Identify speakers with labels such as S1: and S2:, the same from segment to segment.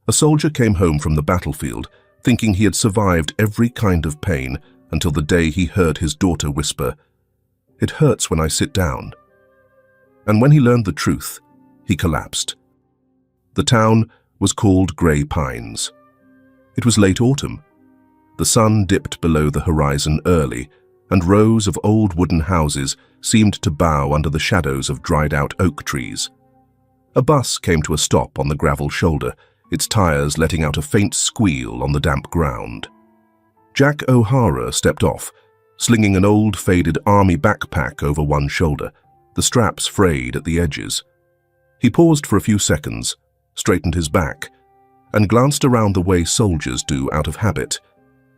S1: A soldier came home from the battlefield, thinking he had survived every kind of pain until the day he heard his daughter whisper, "It hurts when I sit down." And when he learned the truth, he collapsed. The town was called Grey Pines. It was late autumn. The sun dipped below the horizon early, and rows of old wooden houses seemed to bow under the shadows of dried-out oak trees. A bus came to a stop on the gravel shoulder, its tires letting out a faint squeal on the damp ground. Jack O'Hara stepped off, slinging an old, faded army backpack over one shoulder, the straps frayed at the edges. He paused for a few seconds, straightened his back, and glanced around the way soldiers do out of habit.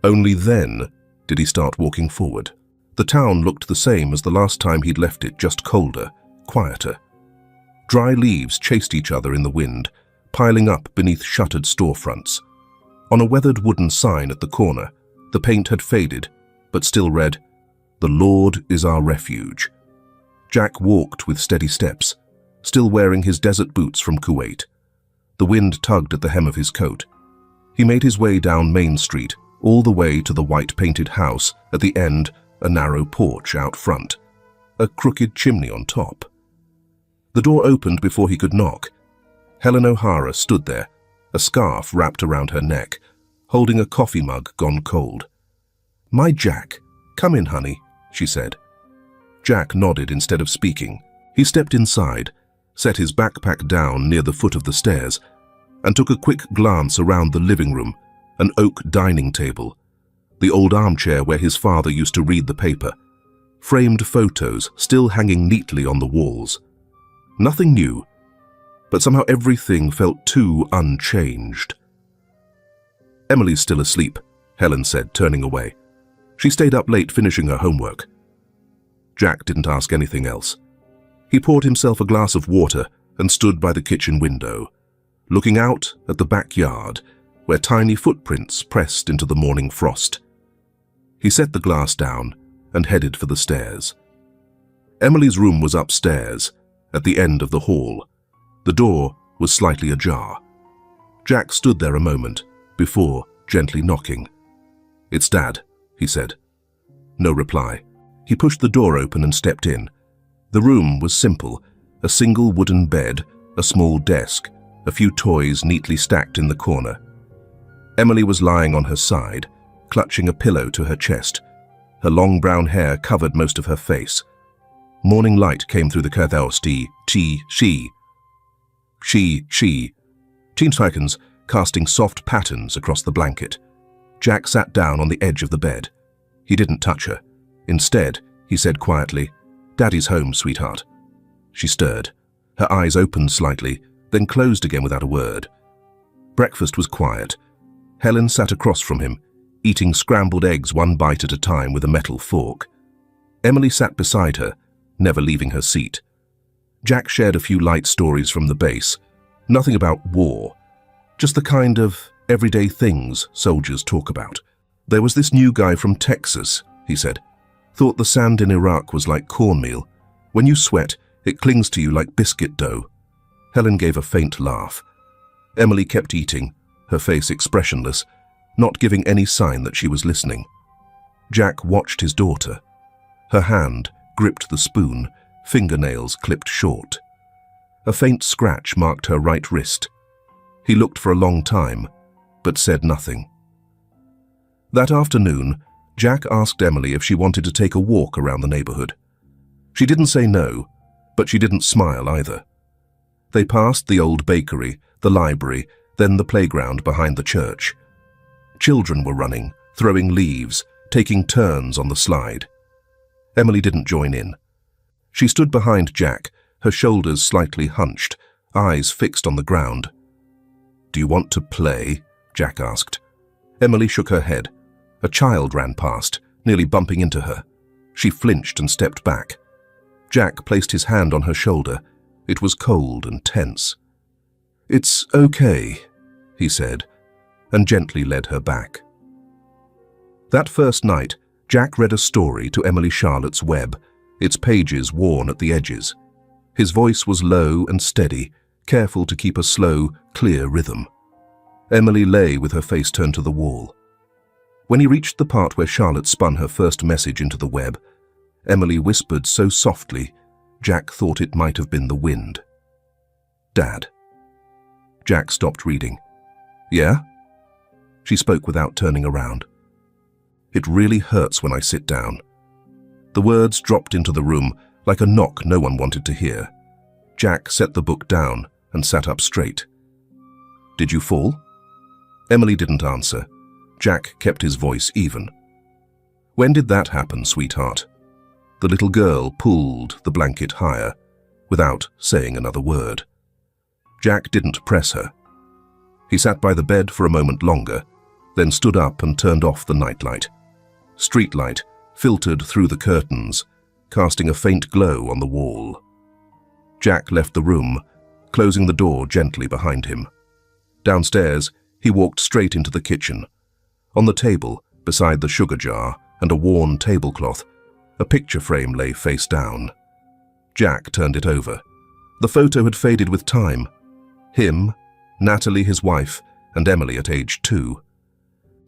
S1: Only then did he start walking forward. The town looked the same as the last time he'd left it, just colder, quieter. Dry leaves chased each other in the wind, piling up beneath shuttered storefronts. On a weathered wooden sign at the corner, the paint had faded, but still read, "The Lord is our refuge." Jack walked with steady steps, still wearing his desert boots from Kuwait. The wind tugged at the hem of his coat. He made his way down Main Street, all the way to the white-painted house, at the end a narrow porch out front, a crooked chimney on top. The door opened before he could knock. Helen O'Hara stood there, a scarf wrapped around her neck, holding a coffee mug gone cold. "My Jack, come in, honey," she said. Jack nodded instead of speaking. He stepped inside, set his backpack down near the foot of the stairs, and took a quick glance around the living room, an oak dining table, the old armchair where his father used to read the paper, framed photos still hanging neatly on the walls. Nothing new, but somehow everything felt too unchanged. "Emily's still asleep," Helen said, turning away. "She stayed up late finishing her homework." Jack didn't ask anything else. He poured himself a glass of water and stood by the kitchen window, looking out at the backyard where tiny footprints pressed into the morning frost. He set the glass down and headed for the stairs. Emily's room was upstairs, at the end of the hall. The door was slightly ajar. Jack stood there a moment before gently knocking. "It's Dad," he said. No reply. He pushed the door open and stepped in. The room was simple, a single wooden bed, a small desk, a few toys neatly stacked in the corner. Emily was lying on her side, clutching a pillow to her chest. Her long brown hair covered most of her face. Morning light came through the Kerthausti, she. Teensvikens casting soft patterns across the blanket. Jack sat down on the edge of the bed. He didn't touch her. Instead, he said quietly, "Daddy's home, sweetheart." She stirred. Her eyes opened slightly, then closed again without a word. Breakfast was quiet. Helen sat across from him, eating scrambled eggs one bite at a time with a metal fork. Emily sat beside her, never leaving her seat. Jack shared a few light stories from the base, nothing about war, just the kind of everyday things soldiers talk about. "There was this new guy from Texas," he said. "Thought the sand in Iraq was like cornmeal. When you sweat, it clings to you like biscuit dough." Helen gave a faint laugh. Emily kept eating, her face expressionless, not giving any sign that she was listening. Jack watched his daughter. Her hand gripped the spoon, fingernails clipped short. A faint scratch marked her right wrist. He looked for a long time, but said nothing. That afternoon, Jack asked Emily if she wanted to take a walk around the neighborhood. She didn't say no, but she didn't smile either. They passed the old bakery, the library, then the playground behind the church. Children were running, throwing leaves, taking turns on the slide. Emily didn't join in. She stood behind Jack, her shoulders slightly hunched, eyes fixed on the ground. "Do you want to play?" Jack asked. Emily shook her head. A child ran past, nearly bumping into her. She flinched and stepped back. Jack placed his hand on her shoulder. It was cold and tense. "It's okay," he said, and gently led her back. That first night, Jack read a story to Emily Charlotte's Webb, its pages worn at the edges. His voice was low and steady, careful to keep a slow, clear rhythm. Emily lay with her face turned to the wall. When he reached the part where Charlotte spun her first message into the web, Emily whispered so softly, Jack thought it might have been the wind. "Dad." Jack stopped reading. "Yeah?" She spoke without turning around. "It really hurts when I sit down." The words dropped into the room like a knock no one wanted to hear. Jack set the book down and sat up straight. "Did you fall?" Emily didn't answer. Jack kept his voice even. "When did that happen, sweetheart?" The little girl pulled the blanket higher, without saying another word. Jack didn't press her. He sat by the bed for a moment longer, then stood up and turned off the nightlight. Streetlight filtered through the curtains, casting a faint glow on the wall. Jack left the room, closing the door gently behind him. Downstairs, he walked straight into the kitchen. On the table, beside the sugar jar and a worn tablecloth, a picture frame lay face down. Jack turned it over. The photo had faded with time. Him, Natalie, his wife, and Emily at age 2.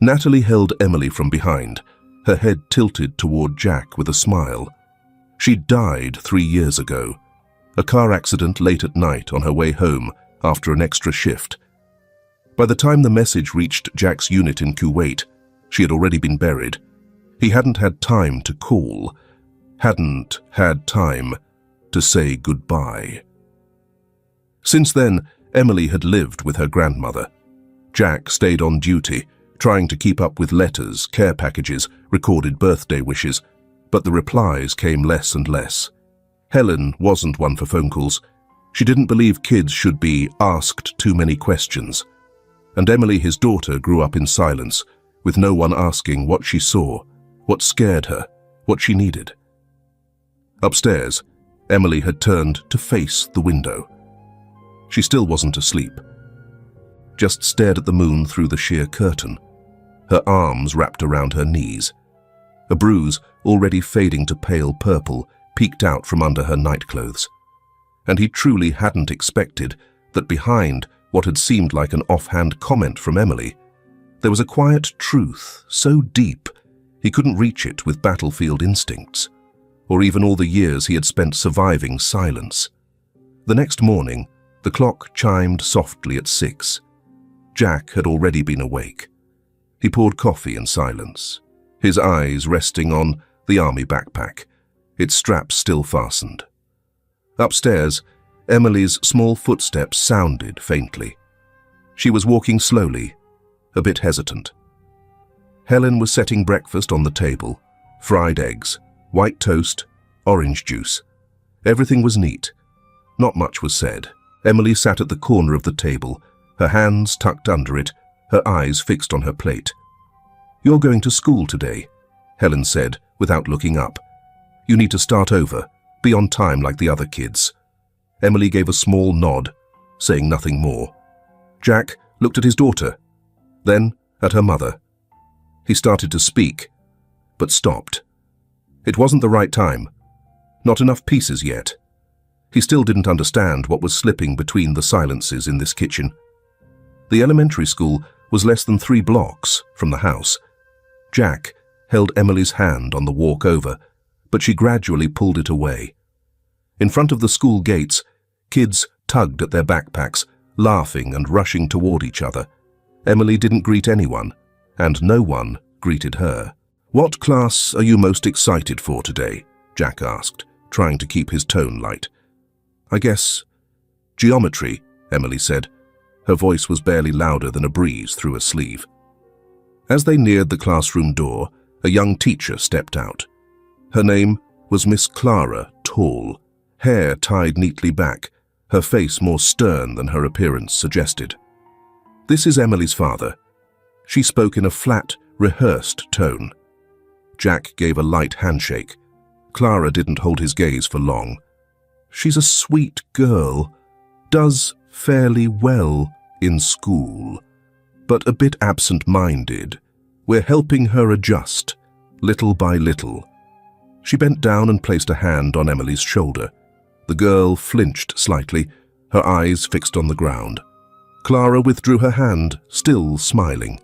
S1: Natalie held Emily from behind, her head tilted toward Jack with a smile. She died 3 years ago. A car accident late at night on her way home after an extra shift. By the time the message reached Jack's unit in Kuwait, she had already been buried. He hadn't had time to call, hadn't had time to say goodbye. Since then, Emily had lived with her grandmother. Jack stayed on duty, trying to keep up with letters, care packages, recorded birthday wishes, but the replies came less and less. Helen wasn't one for phone calls. She didn't believe kids should be asked too many questions. And Emily, his daughter, grew up in silence, with no one asking what she saw, what scared her, what she needed. Upstairs, Emily had turned to face the window. She still wasn't asleep, just stared at the moon through the sheer curtain, her arms wrapped around her knees. A bruise, already fading to pale purple, peeked out from under her nightclothes. And he truly hadn't expected that behind what had seemed like an offhand comment from Emily, there was a quiet truth so deep he couldn't reach it with battlefield instincts, or even all the years he had spent surviving silence. The next morning, the clock chimed softly at 6. Jack had already been awake. He poured coffee in silence, his eyes resting on the army backpack, its straps still fastened. Upstairs, Emily's small footsteps sounded faintly. She was walking slowly, a bit hesitant. Helen was setting breakfast on the table, fried eggs, white toast, orange juice. Everything was neat. Not much was said. Emily sat at the corner of the table, her hands tucked under it, her eyes fixed on her plate. "You're going to school today," Helen said, without looking up. "You need to start over, be on time like the other kids." Emily gave a small nod, saying nothing more. Jack looked at his daughter, then at her mother. He started to speak, but stopped. It wasn't the right time. Not enough pieces yet. He still didn't understand what was slipping between the silences in this kitchen. The elementary school was less than 3 blocks from the house. Jack held Emily's hand on the walk over, but she gradually pulled it away. In front of the school gates, kids tugged at their backpacks, laughing and rushing toward each other. Emily didn't greet anyone, and no one greeted her. "What class are you most excited for today?" Jack asked, trying to keep his tone light. "I guess geometry," Emily said. Her voice was barely louder than a breeze through a sleeve. As they neared the classroom door, a young teacher stepped out. Her name was Miss Clara Tall, hair tied neatly back, her face more stern than her appearance suggested. "This is Emily's father." She spoke in a flat, rehearsed tone. Jack gave a light handshake. Clara didn't hold his gaze for long. "She's a sweet girl, does fairly well in school, but a bit absent-minded. We're helping her adjust, little by little." She bent down and placed a hand on Emily's shoulder. The girl flinched slightly, her eyes fixed on the ground. Clara withdrew her hand, still smiling.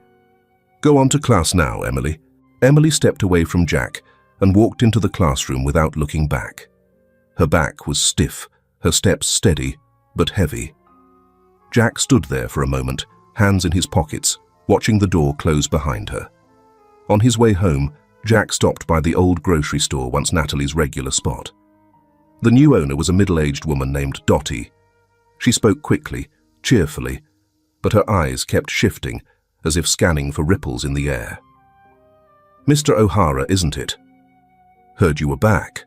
S1: "Go on to class now, Emily." Emily stepped away from Jack and walked into the classroom without looking back. Her back was stiff, her steps steady, but heavy. Jack stood there for a moment, hands in his pockets, watching the door close behind her. On his way home, Jack stopped by the old grocery store, once Natalie's regular spot. The new owner was a middle-aged woman named Dottie. She spoke quickly, cheerfully, but her eyes kept shifting, as if scanning for ripples in the air. "Mr. O'Hara, isn't it? Heard you were back.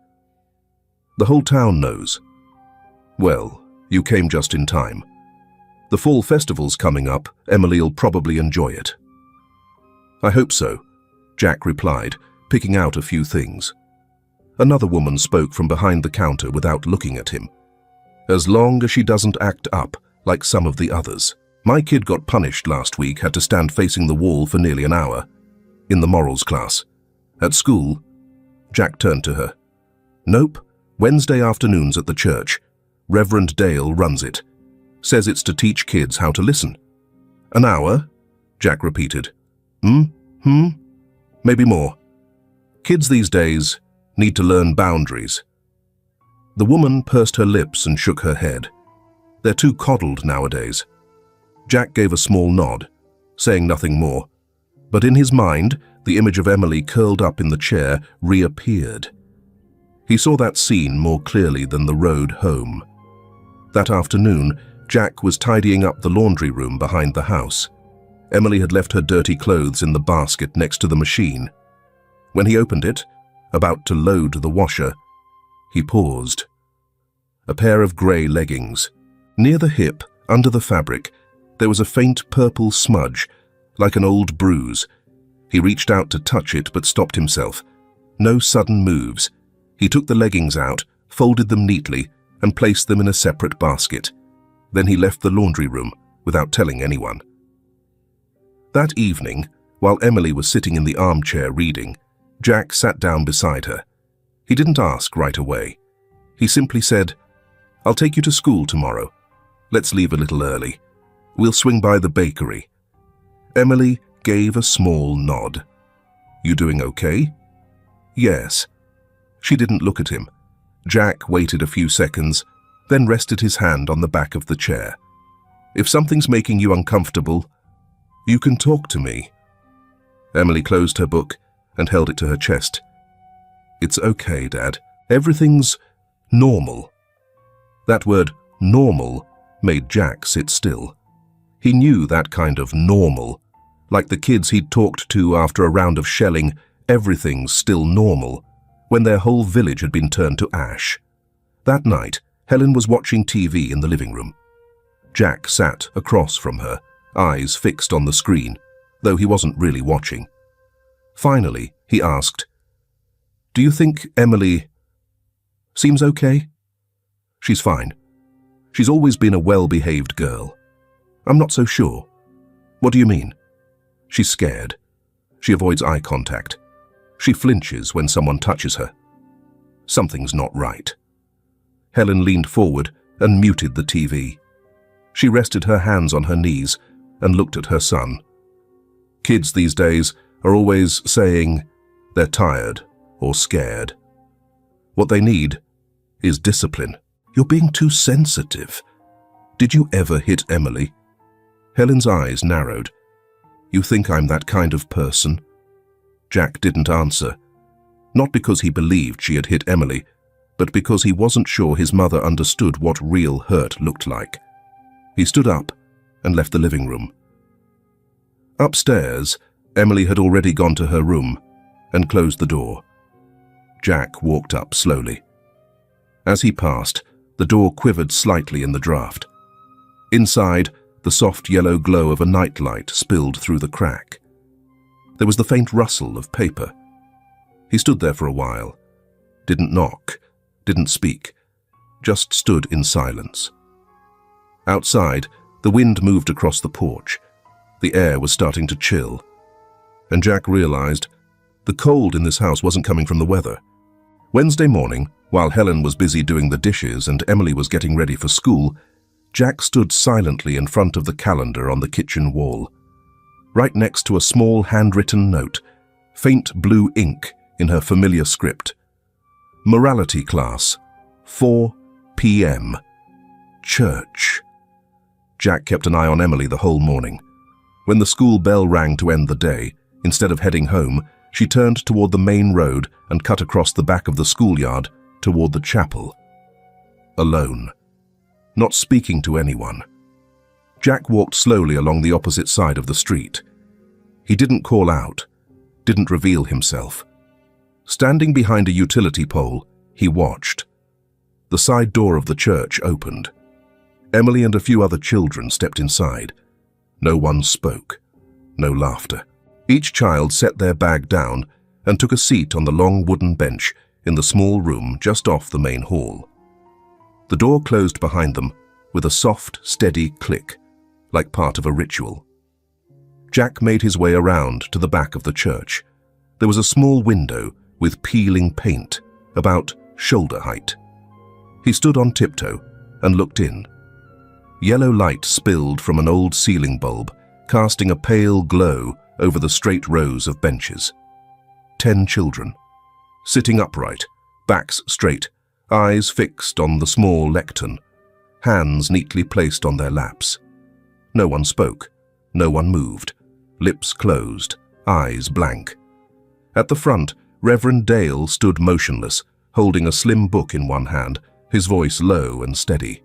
S1: The whole town knows. Well, you came just in time. The fall festival's coming up. Emily'll probably enjoy it." "I hope so," Jack replied, picking out a few things. Another woman spoke from behind the counter without looking at him. "As long as she doesn't act up like some of the others. My kid got punished last week, had to stand facing the wall for nearly an hour. In the morals class. At school." Jack turned to her. "Nope, Wednesday afternoons at the church. Reverend Dale runs it. Says it's to teach kids how to listen." "An hour?" Jack repeated. Maybe more. Kids these days need to learn boundaries." The woman pursed her lips and shook her head. "They're too coddled nowadays." Jack gave a small nod, saying nothing more, but in his mind, the image of Emily curled up in the chair reappeared. He saw that scene more clearly than the road home. That afternoon, Jack was tidying up the laundry room behind the house. Emily had left her dirty clothes in the basket next to the machine. When he opened it, about to load the washer, he paused. A pair of grey leggings. Near the hip, under the fabric, there was a faint purple smudge, like an old bruise. He reached out to touch it but stopped himself. No sudden moves. He took the leggings out, folded them neatly, and placed them in a separate basket. Then he left the laundry room without telling anyone. That evening, while Emily was sitting in the armchair reading, Jack sat down beside her. He didn't ask right away. He simply said, "I'll take you to school tomorrow. Let's leave a little early. We'll swing by the bakery." Emily gave a small nod. "You doing okay?" "Yes." She didn't look at him. Jack waited a few seconds, then rested his hand on the back of the chair. "If something's making you uncomfortable, you can talk to me." Emily closed her book and held it to her chest. "It's okay, Dad. Everything's normal." That word, normal, made Jack sit still. He knew that kind of normal. Like the kids he'd talked to after a round of shelling, everything's still normal, when their whole village had been turned to ash. That night, Helen was watching TV in the living room. Jack sat across from her, eyes fixed on the screen, though he wasn't really watching. Finally, he asked, "Do you think Emily seems okay?" "She's fine. She's always been a well-behaved girl." "I'm not so sure." "What do you mean?" "She's scared. She avoids eye contact. She flinches when someone touches her. Something's not right." Helen leaned forward and muted the TV. She rested her hands on her knees and looked at her son. Kids these days are always saying they're tired or scared. What they need is discipline. "You're being too sensitive. Did you ever hit Emily?" Helen's eyes narrowed. "You think I'm that kind of person?" Jack didn't answer, not because he believed she had hit Emily, but because he wasn't sure his mother understood what real hurt looked like. He stood up and left the living room. Upstairs, Emily had already gone to her room and closed the door. Jack walked up slowly. As he passed, the door quivered slightly in the draught. Inside, the soft yellow glow of a nightlight spilled through the crack. There was the faint rustle of paper. He stood there for a while, didn't knock, didn't speak, just stood in silence. Outside, the wind moved across the porch. The air was starting to chill, and Jack realized the cold in this house wasn't coming from the weather. Wednesday morning, while Helen was busy doing the dishes and Emily was getting ready for school, Jack stood silently in front of the calendar on the kitchen wall, right next to a small handwritten note, faint blue ink in her familiar script. Morality class, 4 p.m. Church. Jack kept an eye on Emily the whole morning. When the school bell rang to end the day, instead of heading home, she turned toward the main road and cut across the back of the schoolyard toward the chapel. Alone. Not speaking to anyone. Jack walked slowly along the opposite side of the street. He didn't call out, didn't reveal himself. Standing behind a utility pole, he watched. The side door of the church opened. Emily and a few other children stepped inside. No one spoke. No laughter. Each child set their bag down and took a seat on the long wooden bench in the small room just off the main hall. The door closed behind them with a soft, steady click, like part of a ritual. Jack made his way around to the back of the church. There was a small window with peeling paint, about shoulder height. He stood on tiptoe and looked in. Yellow light spilled from an old ceiling bulb, casting a pale glow over the straight rows of benches. 10 children, sitting upright, backs straight, eyes fixed on the small lectern, hands neatly placed on their laps. No one spoke, no one moved, lips closed, eyes blank. At the front, Reverend Dale stood motionless, holding a slim book in one hand, his voice low and steady.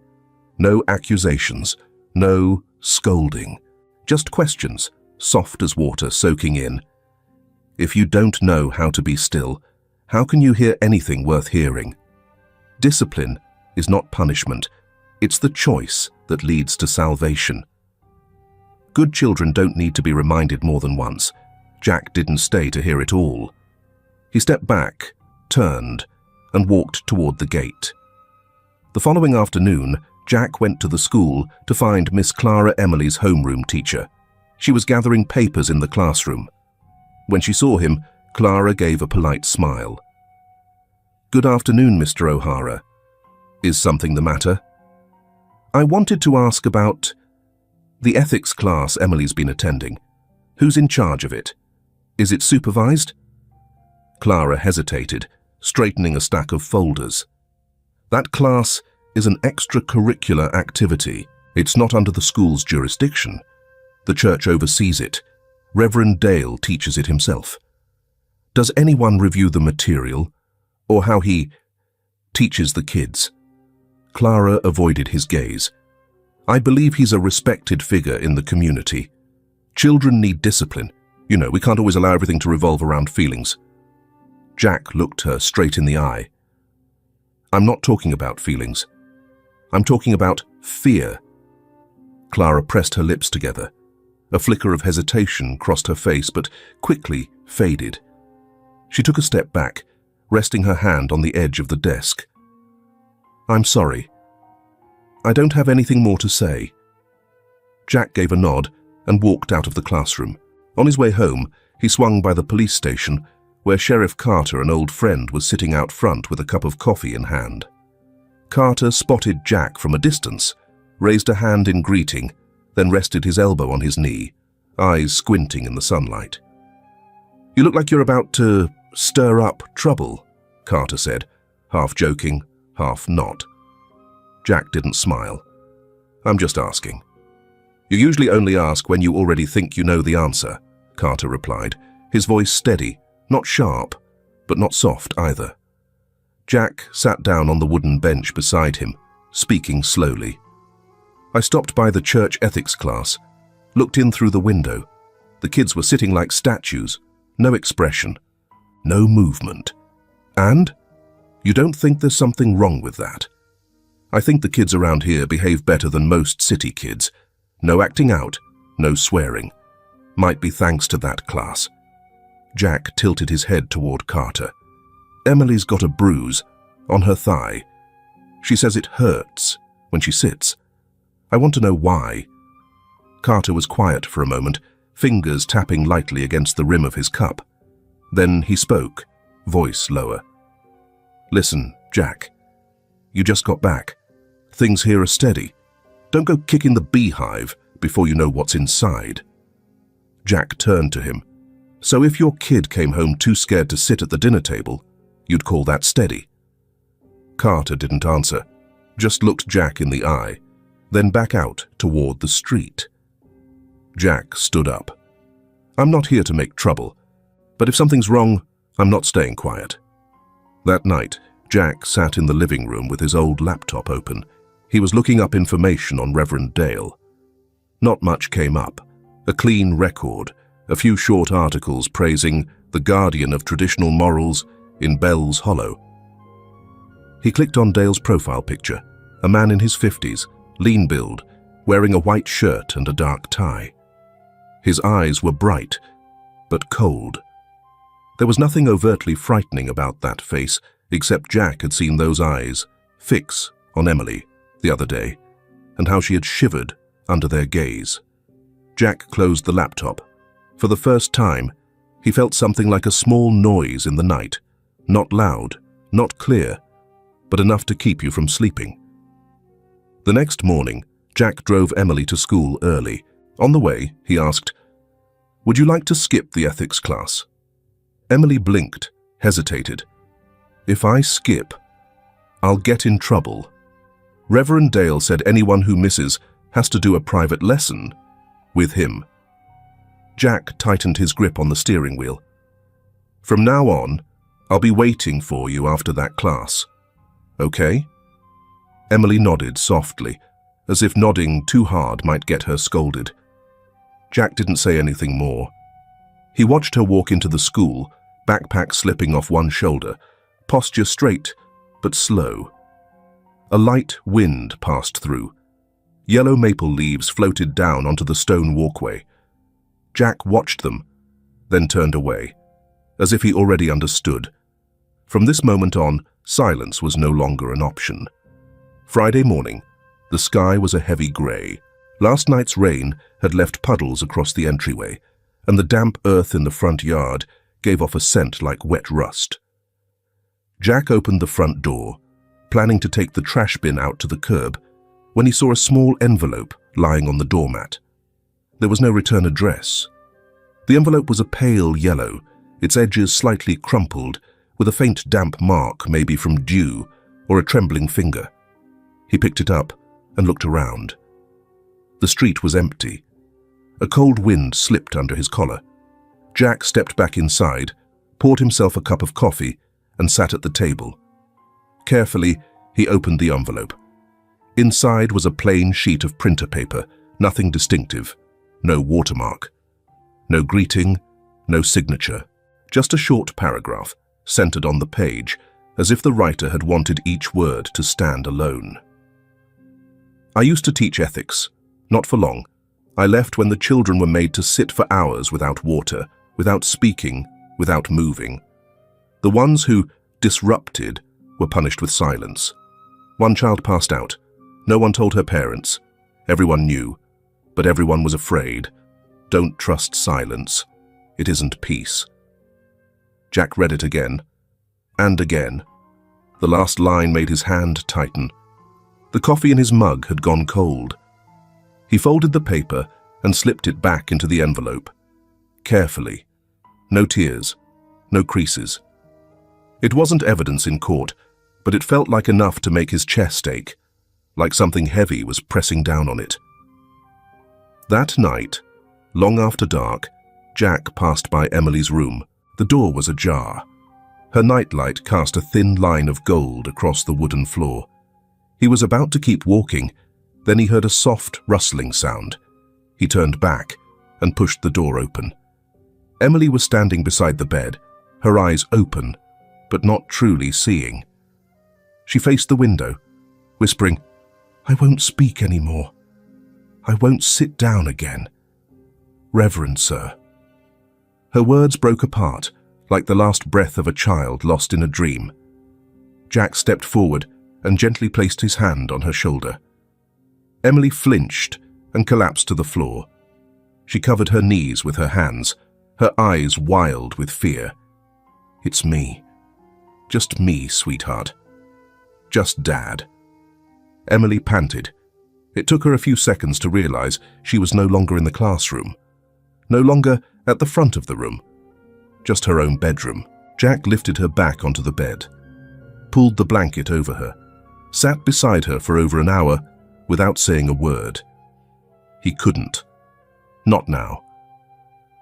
S1: No accusations, no scolding, just questions, soft as water soaking in. If you don't know how to be still, how can you hear anything worth hearing? Discipline is not punishment, it's the choice that leads to salvation. Good children don't need to be reminded more than once. Jack didn't stay to hear it all. He stepped back, turned, and walked toward the gate. The following afternoon, Jack went to the school to find Miss Clara Emily's homeroom teacher. She was gathering papers in the classroom. When she saw him, Clara gave a polite smile. "Good afternoon, Mr. O'Hara. Is something the matter?" "I wanted to ask about the ethics class Emily's been attending. Who's in charge of it? Is it supervised?" Clara hesitated, straightening a stack of folders. "That class is an extracurricular activity. It's not under the school's jurisdiction. The church oversees it. Reverend Dale teaches it himself." "Does anyone review the material, or how he teaches the kids?" Clara avoided his gaze. "I believe he's a respected figure in the community. Children need discipline. You know, we can't always allow everything to revolve around feelings." Jack looked her straight in the eye. "I'm not talking about feelings. I'm talking about fear." Clara pressed her lips together. A flicker of hesitation crossed her face, but quickly faded. She took a step back, resting her hand on the edge of the desk. "I'm sorry. I don't have anything more to say." Jack gave a nod and walked out of the classroom. On his way home, he swung by the police station, where Sheriff Carter, an old friend, was sitting out front with a cup of coffee in hand. Carter spotted Jack from a distance, raised a hand in greeting, then rested his elbow on his knee, eyes squinting in the sunlight. "You look like you're about to stir up trouble," Carter said, half joking, half not. Jack didn't smile. "I'm just asking." "You usually only ask when you already think you know the answer," Carter replied, his voice steady, not sharp, but not soft either. Jack sat down on the wooden bench beside him, speaking slowly. "I stopped by the church ethics class, looked in through the window. The kids were sitting like statues, no expression, no movement. And? You don't think there's something wrong with that? I think the kids around here behave better than most city kids. No acting out, no swearing. Might be thanks to that class." Jack tilted his head toward Carter. "Emily's got a bruise on her thigh. She says it hurts when she sits. I want to know why." Carter was quiet for a moment, fingers tapping lightly against the rim of his cup. Then he spoke, voice lower. "Listen, Jack. You just got back. Things here are steady. Don't go kicking the beehive before you know what's inside." Jack turned to him. "So if your kid came home too scared to sit at the dinner table, you'd call that steady?" Carter didn't answer, just looked Jack in the eye, then back out toward the street. Jack stood up. "I'm not here to make trouble, but if something's wrong, I'm not staying quiet." That night, Jack sat in the living room with his old laptop open. He was looking up information on Reverend Dale. Not much came up. A clean record, a few short articles praising the guardian of traditional morals in Bell's Hollow. He clicked on Dale's profile picture, a man in his 50s, lean build, wearing a white shirt and a dark tie. His eyes were bright, but cold. There was nothing overtly frightening about that face, except Jack had seen those eyes fix on Emily the other day, and how she had shivered under their gaze. Jack closed the laptop. For the first time, he felt something like a small noise in the night, not loud, not clear, but enough to keep you from sleeping. The next morning, Jack drove Emily to school early. On the way, he asked, "Would you like to skip the ethics class?" Emily blinked, hesitated. "If I skip, I'll get in trouble. Reverend Dale said anyone who misses has to do a private lesson with him." Jack tightened his grip on the steering wheel. "From now on, I'll be waiting for you after that class. Okay?" Emily nodded softly, as if nodding too hard might get her scolded. Jack didn't say anything more. He watched her walk into the school, backpack slipping off one shoulder, posture straight but slow. A light wind passed through. Yellow maple leaves floated down onto the stone walkway. Jack watched them, then turned away, as if he already understood. From this moment on, silence was no longer an option. Friday morning, the sky was a heavy grey. Last night's rain had left puddles across the entryway, and the damp earth in the front yard gave off a scent like wet rust. Jack opened the front door, planning to take the trash bin out to the curb, when he saw a small envelope lying on the doormat. There was no return address. The envelope was a pale yellow, its edges slightly crumpled, with a faint damp mark, maybe from dew or a trembling finger. He picked it up and looked around. The street was empty. A cold wind slipped under his collar. Jack stepped back inside, poured himself a cup of coffee, and sat at the table. Carefully, he opened the envelope. Inside was a plain sheet of printer paper, nothing distinctive, no watermark, no greeting, no signature, just a short paragraph, centered on the page, as if the writer had wanted each word to stand alone. "I used to teach ethics. Not for long. I left when the children were made to sit for hours without water, without speaking, without moving. The ones who disrupted were punished with silence. One child passed out. No one told her parents. Everyone knew, but everyone was afraid. Don't trust silence. It isn't peace." Jack read it again, and again. The last line made his hand tighten. The coffee in his mug had gone cold. He folded the paper and slipped it back into the envelope. Carefully. No tears, no creases. It wasn't evidence in court, but it felt like enough to make his chest ache, like something heavy was pressing down on it. That night, long after dark, Jack passed by Emily's room. The door was ajar. Her nightlight cast a thin line of gold across the wooden floor. He was about to keep walking, then he heard a soft, rustling sound. He turned back and pushed the door open. Emily was standing beside the bed, her eyes open, but not truly seeing. She faced the window, whispering, "I won't speak anymore. I won't sit down again. Reverend Sir." Her words broke apart, like the last breath of a child lost in a dream. Jack stepped forward and gently placed his hand on her shoulder. Emily flinched and collapsed to the floor. She covered her knees with her hands, her eyes wild with fear. "It's me. Just me, sweetheart. Just Dad." Emily panted. It took her a few seconds to realize she was no longer in the classroom, no longer at the front of the room, just her own bedroom. Jack lifted her back onto the bed, pulled the blanket over her, sat beside her for over an hour without saying a word. He couldn't. Not now.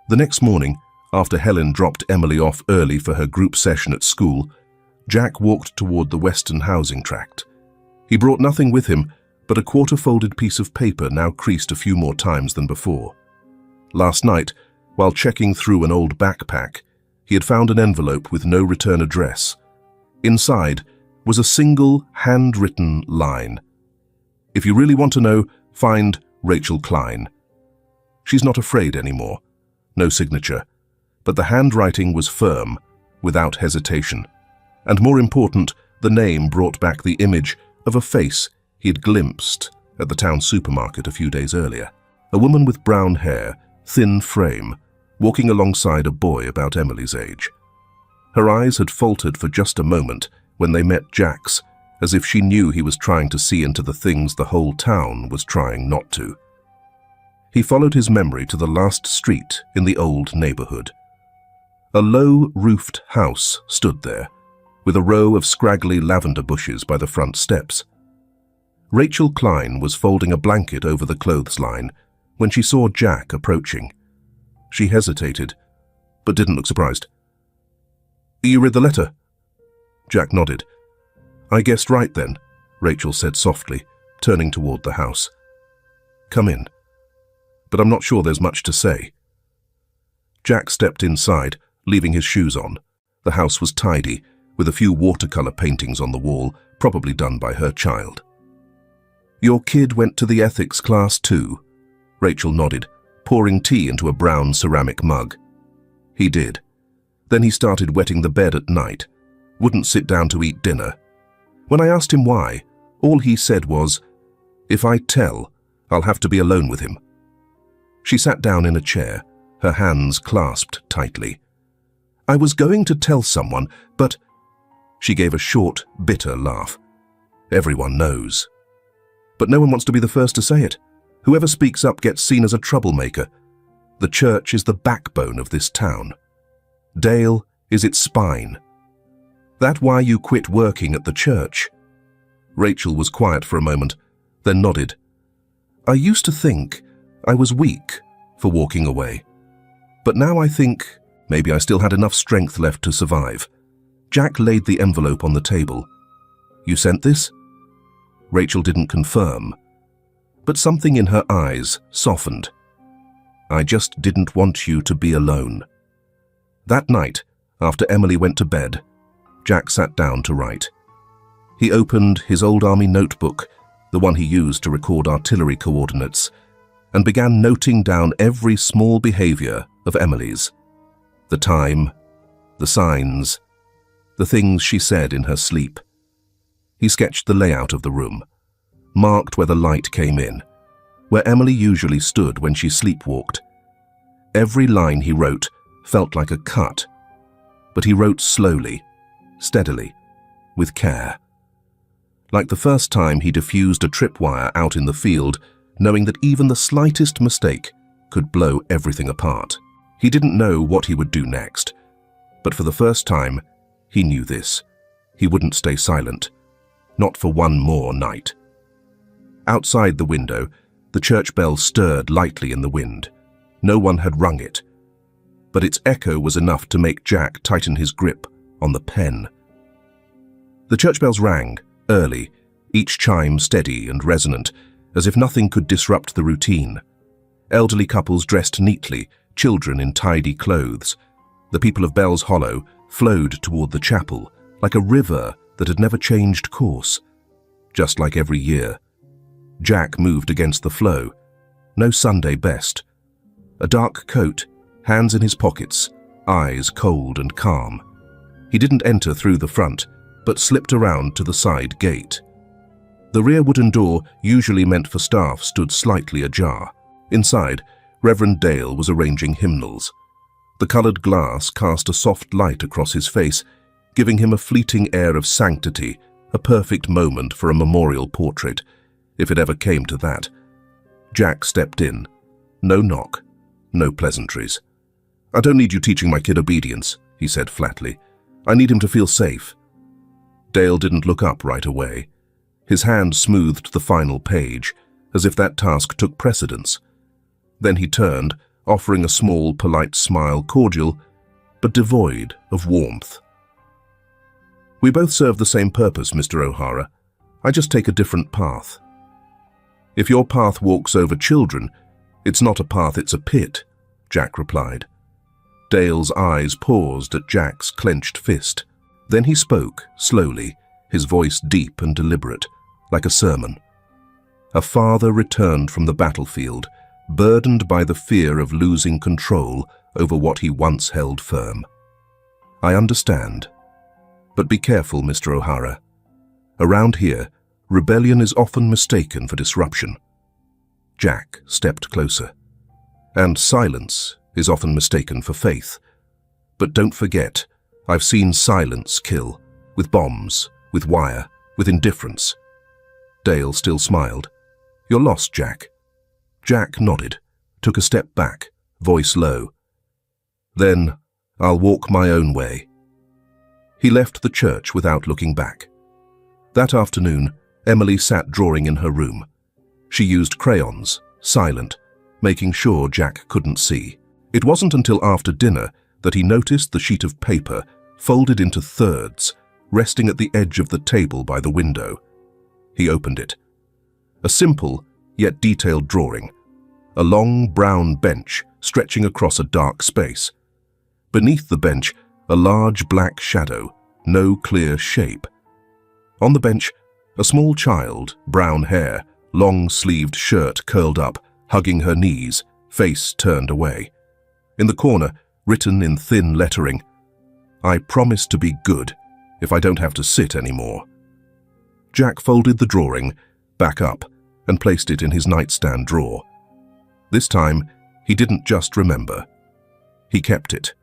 S1: The next morning, after Helen dropped Emily off early for her group session at school, Jack walked toward the Western housing tract. He brought nothing with him but a quarter-folded piece of paper now creased a few more times than before. Last night, while checking through an old backpack, he had found an envelope with no return address. Inside was a single handwritten line. "If you really want to know, find Rachel Klein." She's not afraid anymore. No signature. But the handwriting was firm, without hesitation. And more important, the name brought back the image of a face he had glimpsed at the town supermarket a few days earlier. A woman with brown hair, thin frame, walking alongside a boy about Emily's age. Her eyes had faltered for just a moment when they met Jack's, as if she knew he was trying to see into the things the whole town was trying not to. He followed his memory to the last street in the old neighborhood. A low-roofed house stood there, with a row of scraggly lavender bushes by the front steps. Rachel Klein was folding a blanket over the clothesline when she saw Jack approaching. She hesitated, but didn't look surprised. "You read the letter?" Jack nodded. "I guessed right then," Rachel said softly, turning toward the house. "Come in. But I'm not sure there's much to say." Jack stepped inside, leaving his shoes on. The house was tidy, with a few watercolor paintings on the wall, probably done by her child. "Your kid went to the ethics class too?" Rachel nodded, pouring tea into a brown ceramic mug. "He did. Then he started wetting the bed at night, wouldn't sit down to eat dinner. When I asked him why, all he said was, 'If I tell, I'll have to be alone with him.'" She sat down in a chair, her hands clasped tightly. "I was going to tell someone, but—" She gave a short, bitter laugh. "Everyone knows. But no one wants to be the first to say it. Whoever speaks up gets seen as a troublemaker. The church is the backbone of this town. Dale is its spine. That why you quit working at the church?" Rachel was quiet for a moment, then nodded. "I used to think I was weak for walking away. But now I think maybe I still had enough strength left to survive." Jack laid the envelope on the table. "You sent this?" Rachel didn't confirm, but something in her eyes softened. "I just didn't want you to be alone." That night, after Emily went to bed, Jack sat down to write. He opened his old army notebook, the one he used to record artillery coordinates, and began noting down every small behavior of Emily's. The time, the signs, the things she said in her sleep. He sketched the layout of the room, marked where the light came in, where Emily usually stood when she sleepwalked. Every line he wrote felt like a cut, but he wrote slowly, steadily, with care. Like the first time he diffused a tripwire out in the field, knowing that even the slightest mistake could blow everything apart. He didn't know what he would do next, but for the first time, he knew this. He wouldn't stay silent, not for one more night. Outside the window, the church bell stirred lightly in the wind. No one had rung it, but its echo was enough to make Jack tighten his grip on the pen. The church bells rang, early, each chime steady and resonant, as if nothing could disrupt the routine. Elderly couples dressed neatly, children in tidy clothes. The people of Bell's Hollow flowed toward the chapel, like a river that had never changed course. Just like every year, Jack moved against the flow. No Sunday best. A dark coat, hands in his pockets, eyes cold and calm. He didn't enter through the front, but slipped around to the side gate. The rear wooden door, usually meant for staff, stood slightly ajar. Inside, Reverend Dale was arranging hymnals. The colored glass cast a soft light across his face, giving him a fleeting air of sanctity, a perfect moment for a memorial portrait. if it ever came to that. Jack stepped in. No knock, no pleasantries. "I don't need you teaching my kid obedience," he said flatly. "I need him to feel safe." Dale didn't look up right away. His hand smoothed the final page, as if that task took precedence. Then he turned, offering a small, polite smile, cordial, but devoid of warmth. "We both serve the same purpose, Mr. O'Hara. I just take a different path." "If your path walks over children, it's not a path, it's a pit," Jack replied. Dale's eyes paused at Jack's clenched fist. Then he spoke, slowly, his voice deep and deliberate, like a sermon. "A father returned from the battlefield, burdened by the fear of losing control over what he once held firm. I understand. But be careful, Mr. O'Hara. Around here, rebellion is often mistaken for disruption." Jack stepped closer. "And silence is often mistaken for faith. But don't forget, I've seen silence kill, with bombs, with wire, with indifference." Dale still smiled. "You're lost, Jack." Jack nodded, took a step back, voice low. "Then I'll walk my own way." He left the church without looking back. That afternoon, Emily sat drawing in her room. She used crayons, silent, making sure Jack couldn't see. It wasn't until after dinner that he noticed the sheet of paper, folded into thirds, resting at the edge of the table by the window. He opened it. A simple, yet detailed drawing. A long brown bench stretching across a dark space. Beneath the bench, a large black shadow, no clear shape. On the bench, a small child, brown hair, long-sleeved shirt curled up, hugging her knees, face turned away. In the corner, written in thin lettering, "I promise to be good if I don't have to sit anymore." Jack folded the drawing back up and placed it in his nightstand drawer. This time, he didn't just remember. He kept it.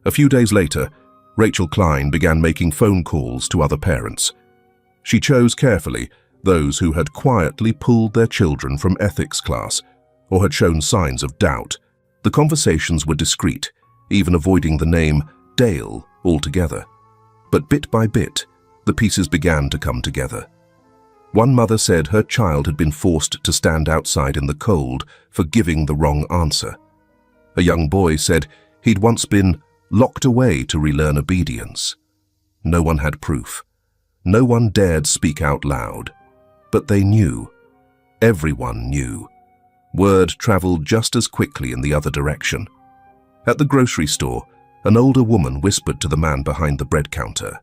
S1: A few days later, Rachel Klein began making phone calls to other parents. She chose carefully those who had quietly pulled their children from ethics class or had shown signs of doubt. The conversations were discreet, even avoiding the name Dale altogether. But bit by bit, the pieces began to come together. One mother said her child had been forced to stand outside in the cold for giving the wrong answer. A young boy said he'd once been locked away to relearn obedience. No one had proof. No one dared speak out loud. But they knew. Everyone knew. Word traveled just as quickly in the other direction. At the grocery store, an older woman whispered to the man behind the bread counter,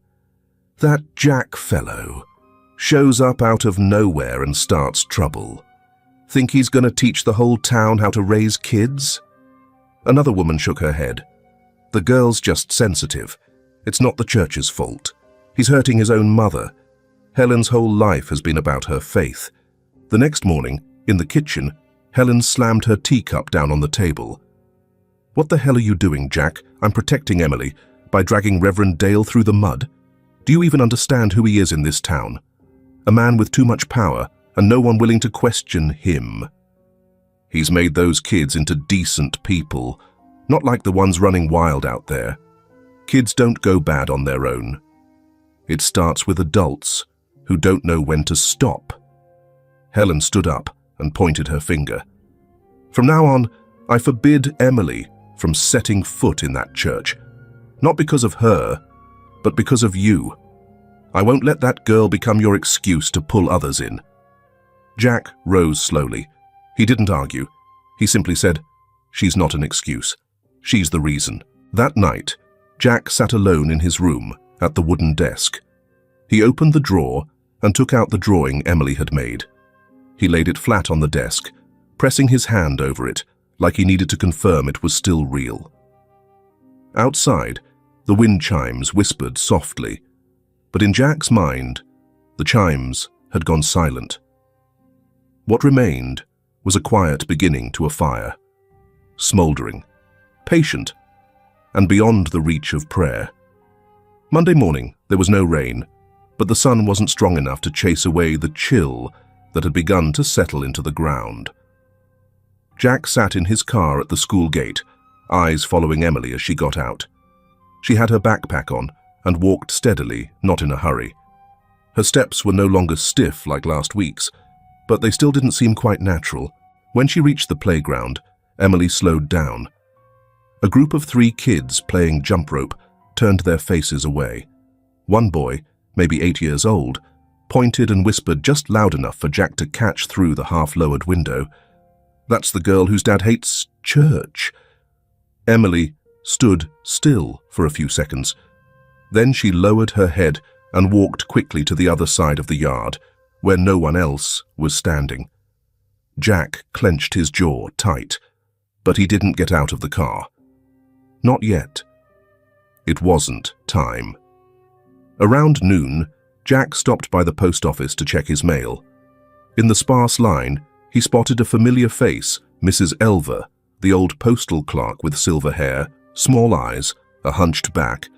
S1: "That Jack fellow shows up out of nowhere and starts trouble. Think he's going to teach the whole town how to raise kids?" Another woman shook her head. "The girl's just sensitive. It's not the church's fault. He's hurting his own mother. Helen's whole life has been about her faith." The next morning, in the kitchen, Helen slammed her teacup down on the table. "What the hell are you doing, Jack? I'm protecting Emily by dragging Reverend Dale through the mud. Do you even understand who he is in this town? A man with too much power and no one willing to question him. He's made those kids into decent people, not like the ones running wild out there. Kids don't go bad on their own. It starts with adults who don't know when to stop." Helen stood up and pointed her finger. "From now on, I forbid Emily from setting foot in that church. Not because of her, but because of you. I won't let that girl become your excuse to pull others in." Jack rose slowly. He didn't argue. He simply said, "She's not an excuse. She's the reason." That night, Jack sat alone in his room at the wooden desk. He opened the drawer and took out the drawing Emily had made. He laid it flat on the desk, pressing his hand over it like he needed to confirm it was still real. Outside, the wind chimes whispered softly, but in Jack's mind, the chimes had gone silent. What remained was a quiet beginning to a fire, smoldering, patient, and beyond the reach of prayer. Monday morning, there was no rain, but the sun wasn't strong enough to chase away the chill that had begun to settle into the ground. Jack sat in his car at the school gate, eyes following Emily as she got out. She had her backpack on and walked steadily, not in a hurry. Her steps were no longer stiff like last week's, but they still didn't seem quite natural. When she reached the playground, Emily slowed down. A group of 3 kids playing jump rope turned their faces away. One boy, maybe 8 years old, pointed and whispered just loud enough for Jack to catch through the half-lowered window. "That's the girl whose dad hates church." Emily stood still for a few seconds. Then she lowered her head and walked quickly to the other side of the yard, where no one else was standing. Jack clenched his jaw tight, but he didn't get out of the car. Not yet. It wasn't time. Around noon, Jack stopped by the post office to check his mail. In the sparse line, he spotted a familiar face, Mrs. Elver, the old postal clerk with silver hair, small eyes, a hunched back,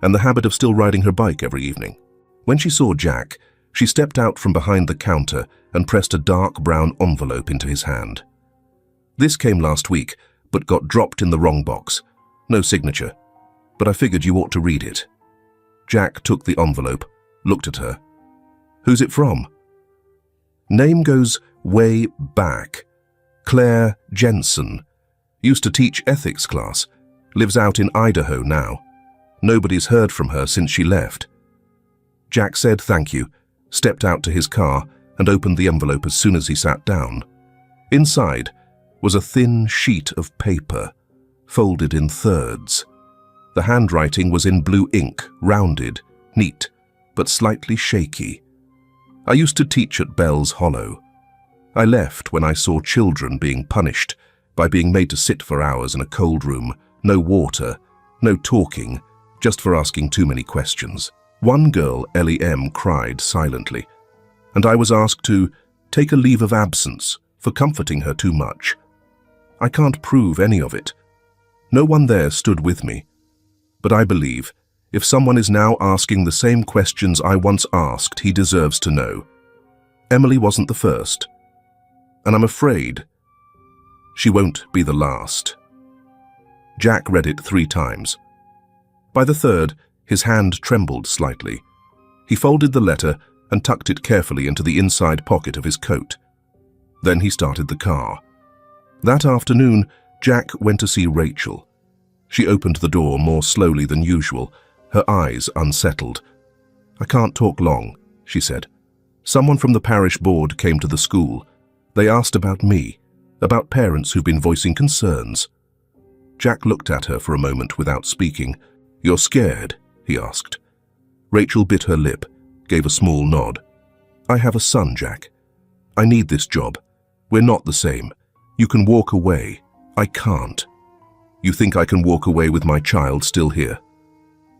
S1: and the habit of still riding her bike every evening. When she saw Jack, she stepped out from behind the counter and pressed a dark brown envelope into his hand. "This came last week, but got dropped in the wrong box. No signature, but I figured you ought to read it." Jack took the envelope, looked at her. "Who's it from?" "Name goes way back. Claire Jensen. Used to teach ethics class. Lives out in Idaho now. Nobody's heard from her since she left." Jack said thank you, stepped out to his car, and opened the envelope as soon as he sat down. Inside was a thin sheet of paper, folded in thirds. The handwriting was in blue ink, rounded, neat, but slightly shaky. "I used to teach at Bell's Hollow. I left when I saw children being punished by being made to sit for hours in a cold room, no water, no talking, just for asking too many questions. One girl, Ellie M., cried silently, and I was asked to take a leave of absence for comforting her too much. I can't prove any of it. No one there stood with me. But I believe if someone is now asking the same questions I once asked, he deserves to know. Emily wasn't the first, and I'm afraid she won't be the last." Jack read it 3 times. By the third, his hand trembled slightly. He folded the letter and tucked it carefully into the inside pocket of his coat. Then he started the car. That afternoon, Jack went to see Rachel. She opened the door more slowly than usual, her eyes unsettled. "I can't talk long," she said. "Someone from the parish board came to the school. They asked about me, about parents who've been voicing concerns." Jack looked at her for a moment without speaking. "You're scared?" he asked. Rachel bit her lip, gave a small nod. "I have a son, Jack. I need this job. We're not the same. You can walk away. I can't." "You think I can walk away with my child still here?"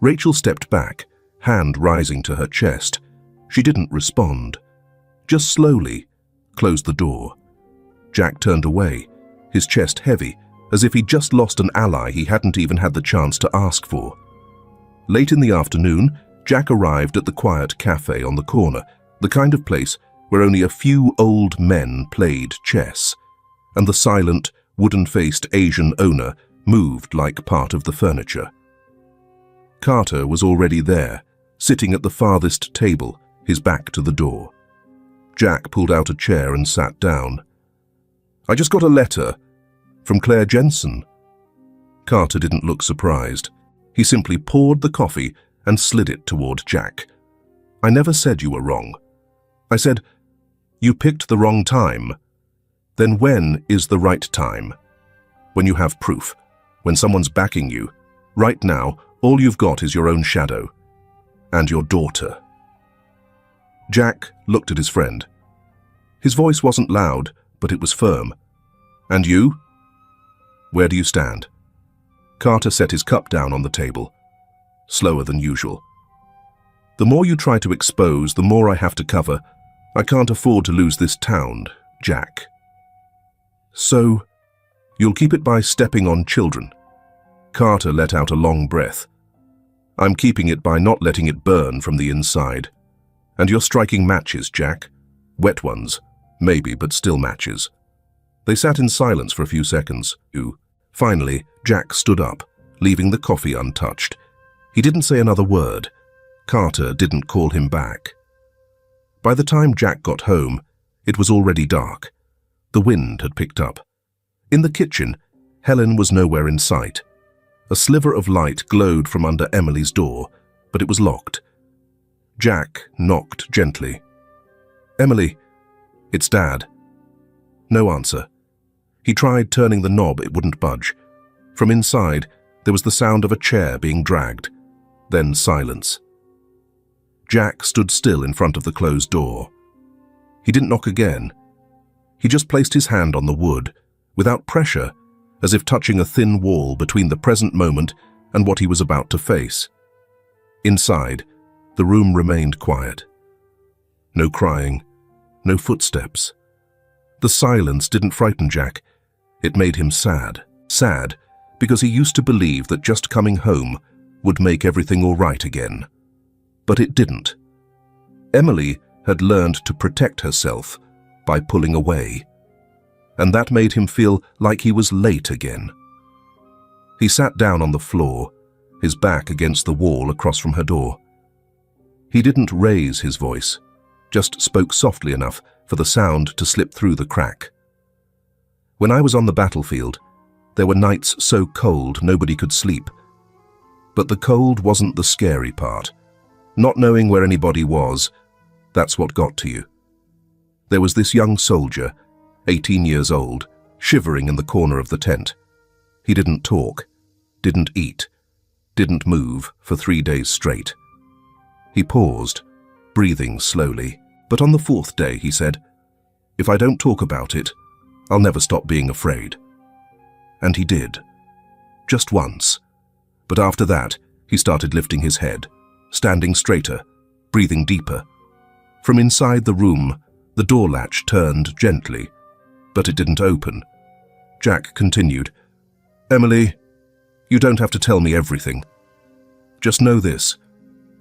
S1: Rachel stepped back, hand rising to her chest. She didn't respond. Just slowly closed the door. Jack turned away, his chest heavy, as if he'd just lost an ally he hadn't even had the chance to ask for. Late in the afternoon, Jack arrived at the quiet cafe on the corner, the kind of place where only a few old men played chess, and the silent, wooden-faced Asian owner moved like part of the furniture. Carter was already there, sitting at the farthest table, his back to the door. Jack pulled out a chair and sat down. "I just got a letter from Claire Jensen." Carter didn't look surprised. He simply poured the coffee and slid it toward Jack. "I never said you were wrong. I said, you picked the wrong time. Then when is the right time? When you have proof, when someone's backing you. Right now, all you've got is your own shadow. And your daughter." Jack looked at his friend. His voice wasn't loud, but it was firm. "And you? Where do you stand?" Carter set his cup down on the table, slower than usual. "The more you try to expose, the more I have to cover. I can't afford to lose this town, Jack." "So, you'll keep it by stepping on children?" Carter let out a long breath. "I'm keeping it by not letting it burn from the inside. And you're striking matches, Jack. Wet ones. Maybe, but still matches. They sat in silence for a few seconds. Finally, Jack stood up, leaving the coffee untouched. He didn't say another word. Carter didn't call him back. By the time Jack got home, it was already dark. The wind had picked up. In the kitchen, Helen was nowhere in sight. A sliver of light glowed from under Emily's door, but it was locked. Jack knocked gently. "Emily, it's Dad." No answer. He tried turning the knob, it wouldn't budge. From inside, there was the sound of a chair being dragged. Then silence. Jack stood still in front of the closed door. He didn't knock again. He just placed his hand on the wood, without pressure, as if touching a thin wall between the present moment and what he was about to face. Inside, the room remained quiet. No crying, no footsteps. The silence didn't frighten Jack. It made him sad. Sad because he used to believe that just coming home would make everything all right again. But it didn't. Emily had learned to protect herself by pulling away, and that made him feel like he was late again. He sat down on the floor, his back against the wall across from her door. He didn't raise his voice, just spoke softly enough for the sound to slip through the crack. "When I was on the battlefield, there were nights so cold nobody could sleep. But the cold wasn't the scary part. Not knowing where anybody was, that's what got to you. There was this young soldier, 18 years old, shivering in the corner of the tent. He didn't talk, didn't eat, didn't move for 3 days straight. He paused, breathing slowly, but on the 4th day he said, 'If I don't talk about it, I'll never stop being afraid.' And he did. Just once. But after that, he started lifting his head, standing straighter, breathing deeper. From inside the room, the door latch turned gently, but it didn't open. Jack continued, 'Emily, you don't have to tell me everything. Just know this.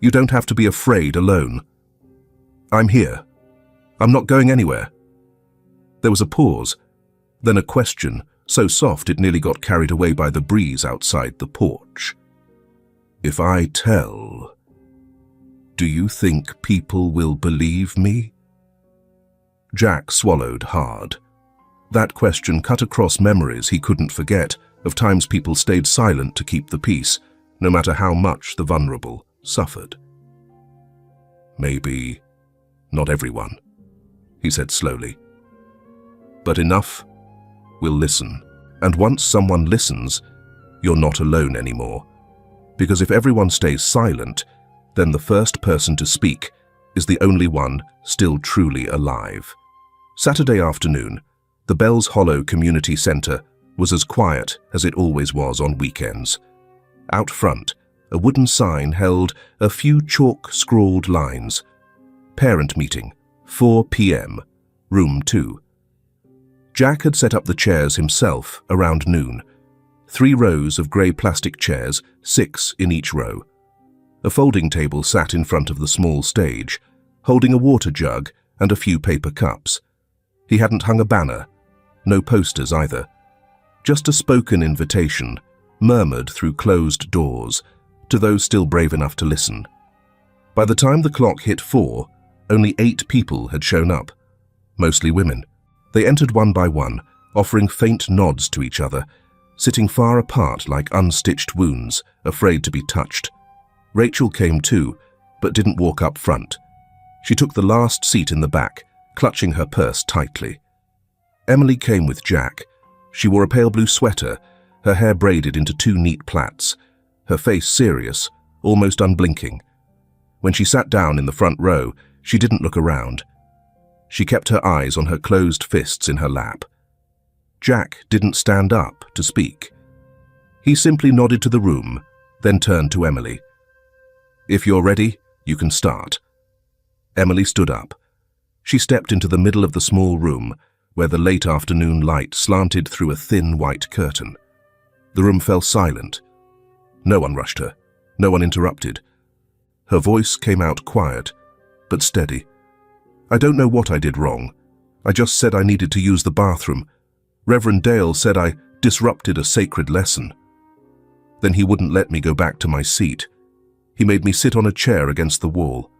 S1: You don't have to be afraid alone. I'm here. I'm not going anywhere.' There was a pause, then a question, so soft it nearly got carried away by the breeze outside the porch. 'If I tell, do you think people will believe me?' Jack swallowed hard. That question cut across memories he couldn't forget of times people stayed silent to keep the peace, no matter how much the vulnerable suffered. 'Maybe not everyone,' he said slowly. 'But enough will listen. And once someone listens, you're not alone anymore. Because if everyone stays silent, then the first person to speak is the only one still truly alive.' Saturday afternoon, the Bells Hollow Community Center was as quiet as it always was on weekends. Out front, a wooden sign held a few chalk-scrawled lines. "Parent meeting, 4 p.m., room 2. Jack had set up the chairs himself around noon. 3 rows of grey plastic chairs, 6 in each row. A folding table sat in front of the small stage, holding a water jug and a few paper cups. He hadn't hung a banner, no posters either. Just a spoken invitation, murmured through closed doors, to those still brave enough to listen. By the time the clock hit 4, only 8 people had shown up, mostly women. They entered one by one, offering faint nods to each other, sitting far apart like unstitched wounds, afraid to be touched. Rachel came too, but didn't walk up front. She took the last seat in the back, clutching her purse tightly. Emily came with Jack. She wore a pale blue sweater, her hair braided into 2 neat plaits, her face serious, almost unblinking. When she sat down in the front row, she didn't look around. She kept her eyes on her closed fists in her lap. Jack didn't stand up to speak. He simply nodded to the room, then turned to Emily. "If you're ready, you can start." Emily stood up. She stepped into the middle of the small room, where the late afternoon light slanted through a thin white curtain. The room fell silent. No one rushed her. No one interrupted. Her voice came out quiet, but steady. "I don't know what I did wrong, I just said I needed to use the bathroom. Reverend Dale said I disrupted a sacred lesson. Then he wouldn't let me go back to my seat. He made me sit on a chair against the wall.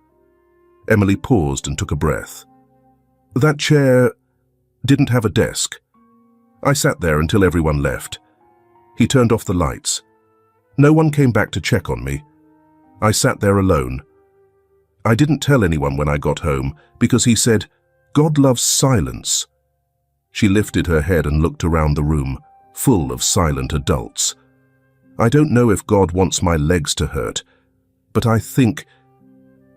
S1: Emily paused and took a breath. That chair didn't have a desk. I sat there until everyone left. He turned off the lights. No one came back to check on me. I sat there alone. I didn't tell anyone when I got home because he said, God loves silence. She lifted her head and looked around the room, full of silent adults. I don't know if God wants my legs to hurt, but I think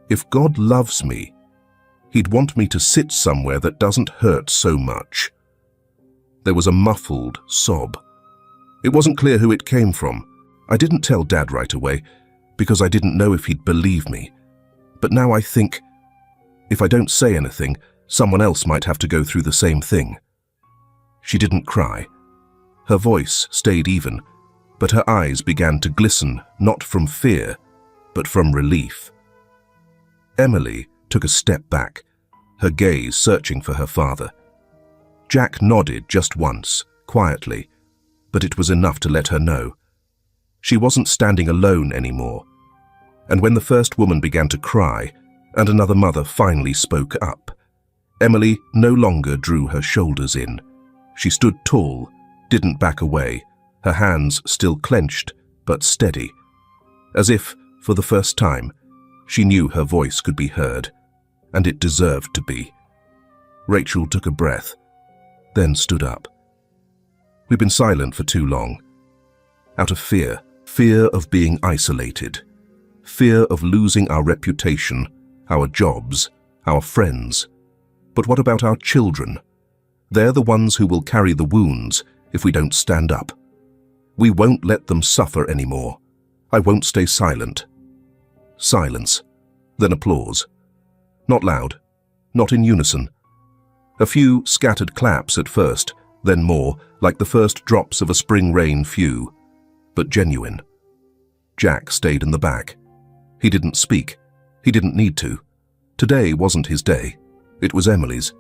S1: if God loves me, He'd want me to sit somewhere that doesn't hurt so much. There was a muffled sob. It wasn't clear who it came from. I didn't tell Dad right away because I didn't know if he'd believe me. But now I think, if I don't say anything, someone else might have to go through the same thing. She didn't cry. Her voice stayed even, but her eyes began to glisten, not from fear, but from relief. Emily took a step back, her gaze searching for her father. Jack nodded just once, quietly, but it was enough to let her know. She wasn't standing alone anymore. And when the first woman began to cry, and another mother finally spoke up, Emily no longer drew her shoulders in. She stood tall, didn't back away, her hands still clenched, but steady. As if, for the first time, she knew her voice could be heard, and it deserved to be. Rachel took a breath, then stood up. We've been silent for too long. Out of fear of being isolated, fear of losing our reputation, our jobs, our friends. But what about our children? They're the ones who will carry the wounds if we don't stand up. We won't let them suffer anymore. I won't stay silent. Silence, then applause. Not loud, not in unison. A few scattered claps at first, then more, like the first drops of a spring rain few, but genuine. Jack stayed in the back. He didn't speak. He didn't need to. Today wasn't his day. It was Emily's.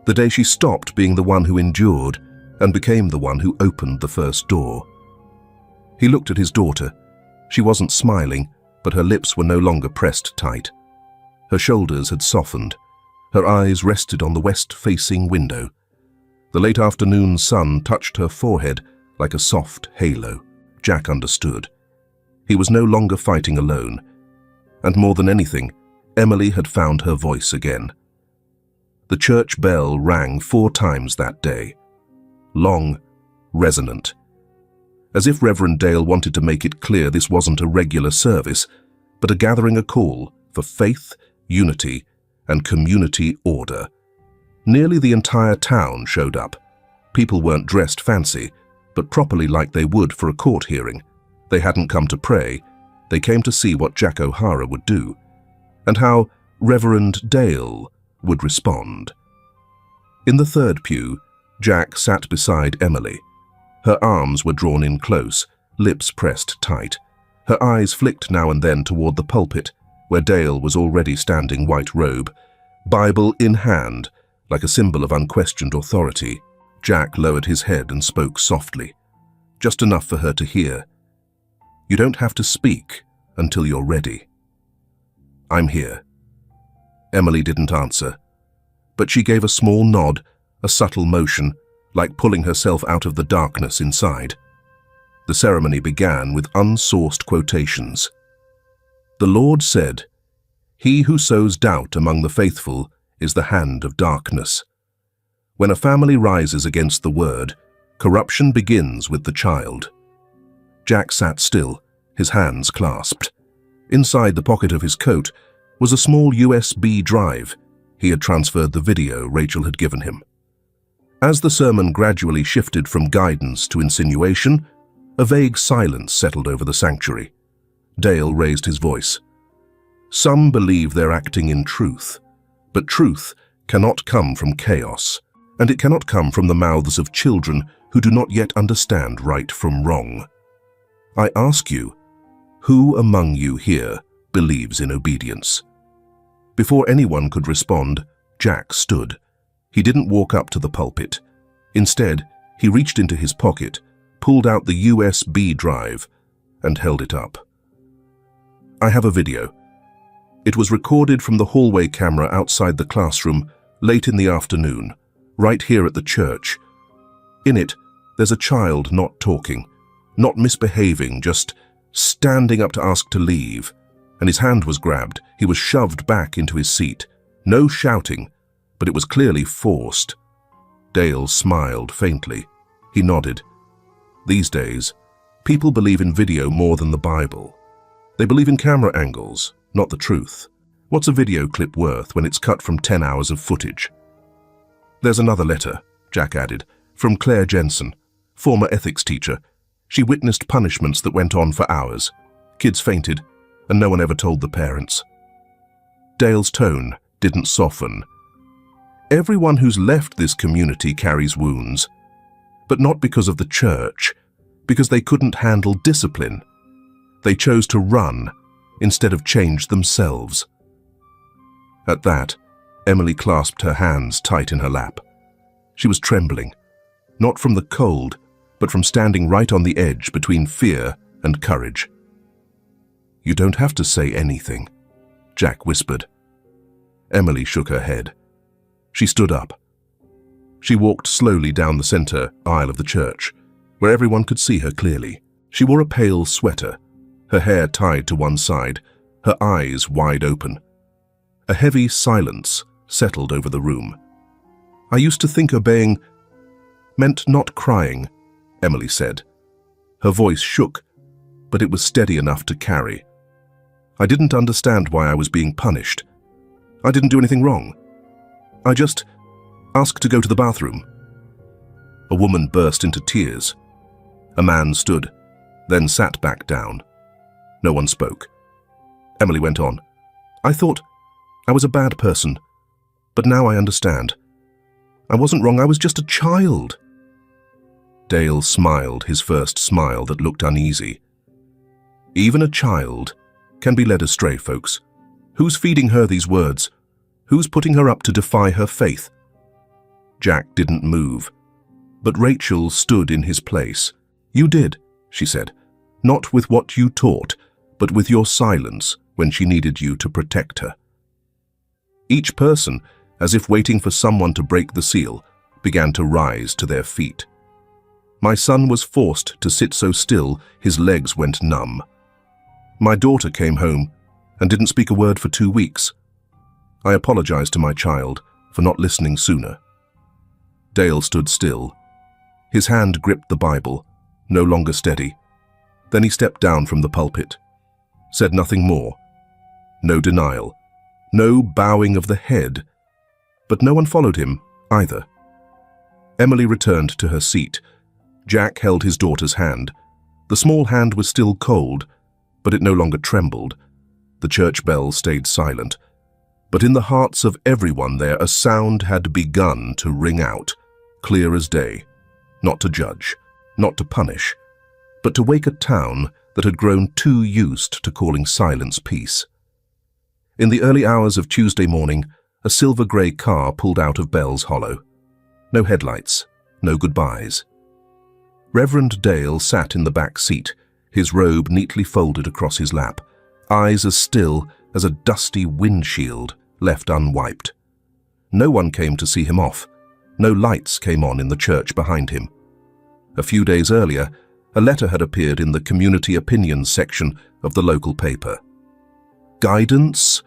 S1: The day she stopped being the one who endured and became the one who opened the first door. He looked at his daughter. She wasn't smiling, but her lips were no longer pressed tight. Her shoulders had softened. Her eyes rested on the west-facing window. The late afternoon sun touched her forehead like a soft halo. Jack understood. He was no longer fighting alone. And more than anything, Emily had found her voice again. The church bell rang 4 times that day. Long, resonant. As if Reverend Dale wanted to make it clear this wasn't a regular service, but a gathering, a call for faith, unity, and community order. Nearly the entire town showed up. People weren't dressed fancy, but properly like they would for a court hearing. They hadn't come to pray. They came to see what Jack O'Hara would do, and how Reverend Dale would respond. In the third pew, Jack sat beside Emily. Her arms were drawn in close, lips pressed tight. Her eyes flicked now and then toward the pulpit, where Dale was already standing white robe, Bible in hand, like a symbol of unquestioned authority. Jack lowered his head and spoke softly, just enough for her to hear. You don't have to speak until you're ready. I'm here. Emily didn't answer, but she gave a small nod, a subtle motion, like pulling herself out of the darkness inside. The ceremony began with unsourced quotations. The Lord said, "He who sows doubt among the faithful is the hand of darkness." When a family rises against the word, corruption begins with the child. Jack sat still, his hands clasped. Inside the pocket of his coat was a small USB drive. He had transferred the video Rachel had given him. As the sermon gradually shifted from guidance to insinuation, a vague silence settled over the sanctuary. Dale raised his voice. Some believe they're acting in truth, but truth cannot come from chaos, and it cannot come from the mouths of children who do not yet understand right from wrong. I ask you, who among you here believes in obedience? Before anyone could respond, Jack stood. He didn't walk up to the pulpit. Instead, he reached into his pocket, pulled out the USB drive, and held it up. I have a video. It was recorded from the hallway camera outside the classroom late in the afternoon, right here at the church. In it, there's a child not talking, not misbehaving, just standing up to ask to leave, and his hand was grabbed. He was shoved back into his seat. No shouting, but it was clearly forced. Dale smiled faintly. He nodded. These days, people believe in video more than the Bible. They believe in camera angles, not the truth. What's a video clip worth when it's cut from 10 hours of footage? There's another letter, Jack added, from Claire Jensen, former ethics teacher. She witnessed punishments that went on for hours. Kids fainted, and no one ever told the parents. Dale's tone didn't soften. Everyone who's left this community carries wounds, but not because of the church, because they couldn't handle discipline. They chose to run instead of change themselves. At that, Emily clasped her hands tight in her lap. She was trembling, not from the cold, but from standing right on the edge between fear and courage. "You don't have to say anything," Jack whispered. Emily shook her head. She stood up. She walked slowly down the center aisle of the church, where everyone could see her clearly. She wore a pale sweater, her hair tied to one side, her eyes wide open. A heavy silence settled over the room. "I used to think obeying meant not crying," Emily said. Her voice shook, but it was steady enough to carry. "I didn't understand why I was being punished. I didn't do anything wrong. I just asked to go to the bathroom." A woman burst into tears. A man stood, then sat back down. No one spoke. Emily went on. "I thought I was a bad person, but now I understand. I wasn't wrong, I was just a child." Dale smiled, his first smile that looked uneasy. "Even a child can be led astray, folks. Who's feeding her these words? Who's putting her up to defy her faith?" Jack didn't move, but Rachel stood in his place. "You did," she said, "not with what you taught, but with your silence when she needed you to protect her." Each person, as if waiting for someone to break the seal, began to rise to their feet. My son was forced to sit so still his legs went numb. My daughter came home and didn't speak a word for 2 weeks. I apologized to my child for not listening sooner. Dale stood still. His hand gripped the Bible, no longer steady. Then he stepped down from the pulpit, said nothing more. No denial, no bowing of the head, but no one followed him either. Emily returned to her seat. Jack held his daughter's hand. The small hand was still cold, but it no longer trembled. The church bell stayed silent. But in the hearts of everyone there, a sound had begun to ring out, clear as day, not to judge, not to punish, but to wake a town that had grown too used to calling silence peace. In the early hours of Tuesday morning, a silver-grey car pulled out of Bell's Hollow. No headlights, no goodbyes. Reverend Dale sat in the back seat, his robe neatly folded across his lap, eyes as still as a dusty windshield left unwiped. No one came to see him off. No lights came on in the church behind him. A few days earlier, a letter had appeared in the community opinions section of the local paper. Guidance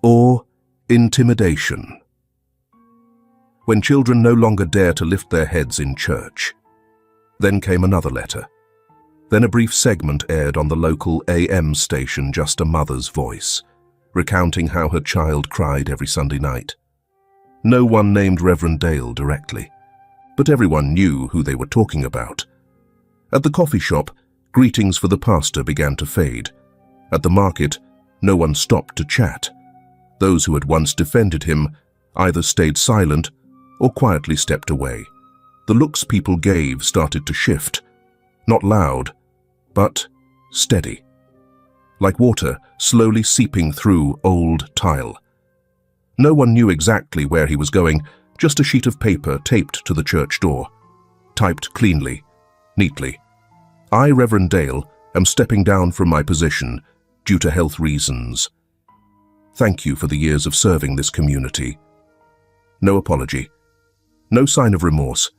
S1: or intimidation? When children no longer dare to lift their heads in church. Then came another letter. Then a brief segment aired on the local AM station, just a mother's voice, recounting how her child cried every Sunday night. No one named Reverend Dale directly, but everyone knew who they were talking about. At the coffee shop, greetings for the pastor began to fade. At the market, no one stopped to chat. Those who had once defended him either stayed silent or quietly stepped away. The looks people gave started to shift, not loud, but steady, like water slowly seeping through old tile. No one knew exactly where he was going, Just a sheet of paper taped to the church door, typed cleanly, neatly. I, Reverend Dale, am stepping down from my position due to health reasons. Thank you for the years of serving this community. No apology. No sign of remorse.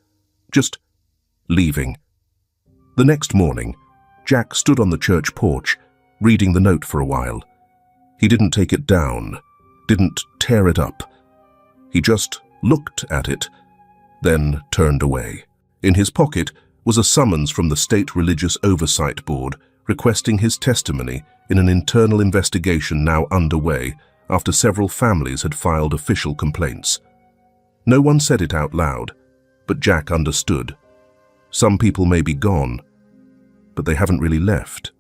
S1: Just leaving. The next morning, Jack stood on the church porch, reading the note for a while. He didn't take it down, didn't tear it up. He just looked at it, then turned away. In his pocket was a summons from the State Religious Oversight Board requesting his testimony in an internal investigation now underway after several families had filed official complaints. No one said it out loud, but Jack understood. Some people may be gone, but they haven't really left.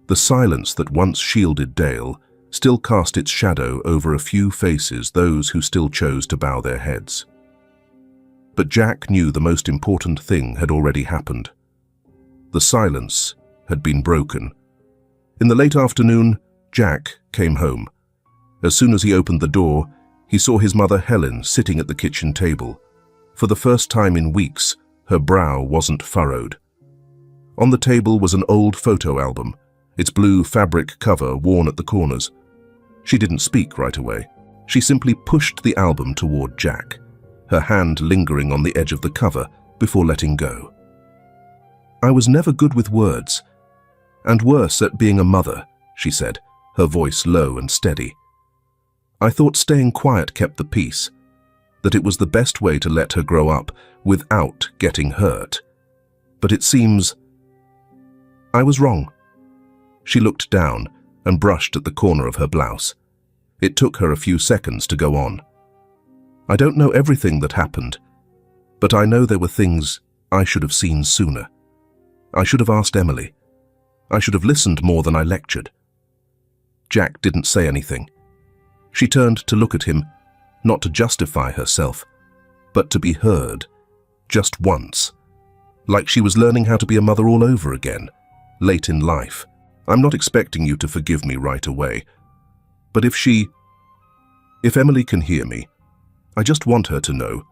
S1: The silence that once shielded Dale still cast its shadow over a few faces, those who still chose to bow their heads. But Jack knew the most important thing had already happened. The silence had been broken. In the late afternoon, Jack came home. As soon as he opened the door, he saw his mother Helen sitting at the kitchen table. For the first time in weeks, her brow wasn't furrowed. On the table was an old photo album, its blue fabric cover worn at the corners. She didn't speak right away. She simply pushed the album toward Jack, her hand lingering on the edge of the cover before letting go. "I was never good with words, and worse at being a mother," she said, her voice low and steady. "I thought staying quiet kept the peace, that it was the best way to let her grow up without getting hurt. But it seems I was wrong." She looked down and brushed at the corner of her blouse. It took her a few seconds to go on. "I don't know everything that happened, but I know there were things I should have seen sooner. I should have asked Emily. I should have listened more than I lectured." Jack didn't say anything. She turned to look at him, not to justify herself, but to be heard, just once, like she was learning how to be a mother all over again, late in life. "I'm not expecting you to forgive me right away, but if Emily can hear me, I just want her to know.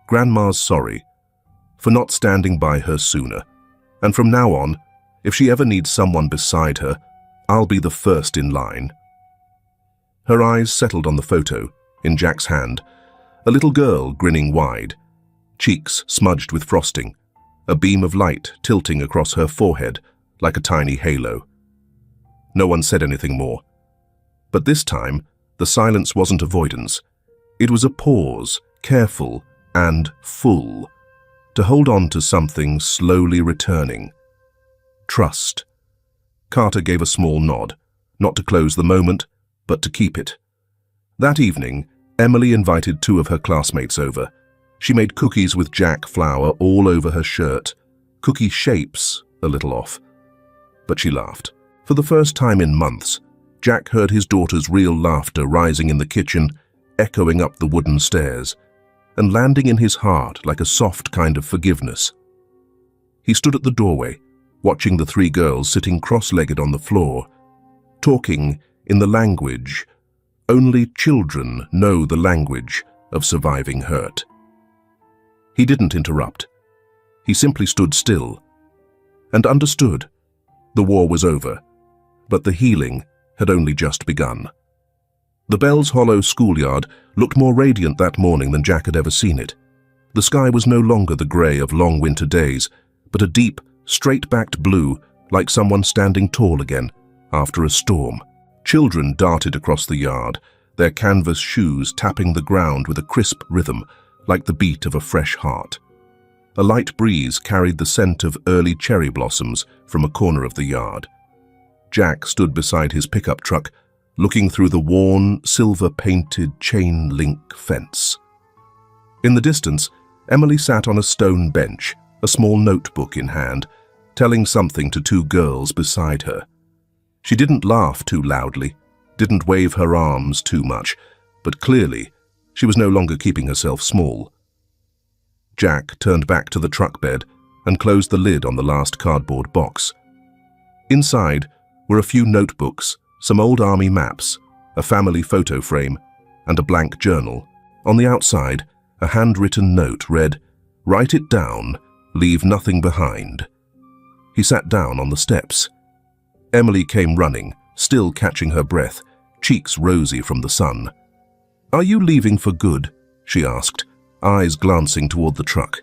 S1: Grandma's sorry for not standing by her sooner, and from now on, if she ever needs someone beside her, I'll be the first in line." Her eyes settled on the photo, in Jack's hand, a little girl grinning wide, cheeks smudged with frosting, a beam of light tilting across her forehead like a tiny halo. No one said anything more. But this time, the silence wasn't avoidance. It was a pause, careful and full, to hold on to something slowly returning. Trust. Carter gave a small nod, not to close the moment, but to keep it. That evening, Emily invited 2 of her classmates over. She made cookies with Jack flour all over her shirt, cookie shapes a little off. But she laughed. For the first time in months, Jack heard his daughter's real laughter rising in the kitchen, echoing up the wooden stairs, and landing in his heart like a soft kind of forgiveness. He stood at the doorway, watching the 3 girls sitting cross-legged on the floor, talking in the language only children know, the language of surviving hurt. He didn't interrupt. He simply stood still and understood. The war was over, but the healing had only just begun. The Bells Hollow schoolyard looked more radiant that morning than Jack had ever seen it. The sky was no longer the grey of long winter days, but a deep, straight-backed blue, like someone standing tall again after a storm. Children darted across the yard, their canvas shoes tapping the ground with a crisp rhythm, like the beat of a fresh heart. A light breeze carried the scent of early cherry blossoms from a corner of the yard. Jack stood beside his pickup truck, looking through the worn, silver-painted chain-link fence. In the distance, Emily sat on a stone bench, a small notebook in hand, telling something to 2 girls beside her. She didn't laugh too loudly, didn't wave her arms too much, but clearly she was no longer keeping herself small. Jack turned back to the truck bed and closed the lid on the last cardboard box. Inside were a few notebooks, some old army maps, a family photo frame, and a blank journal. On the outside, a handwritten note read, "Write it down, leave nothing behind." He sat down on the steps. Emily came running, still catching her breath, cheeks rosy from the sun. "Are you leaving for good?" she asked, eyes glancing toward the truck.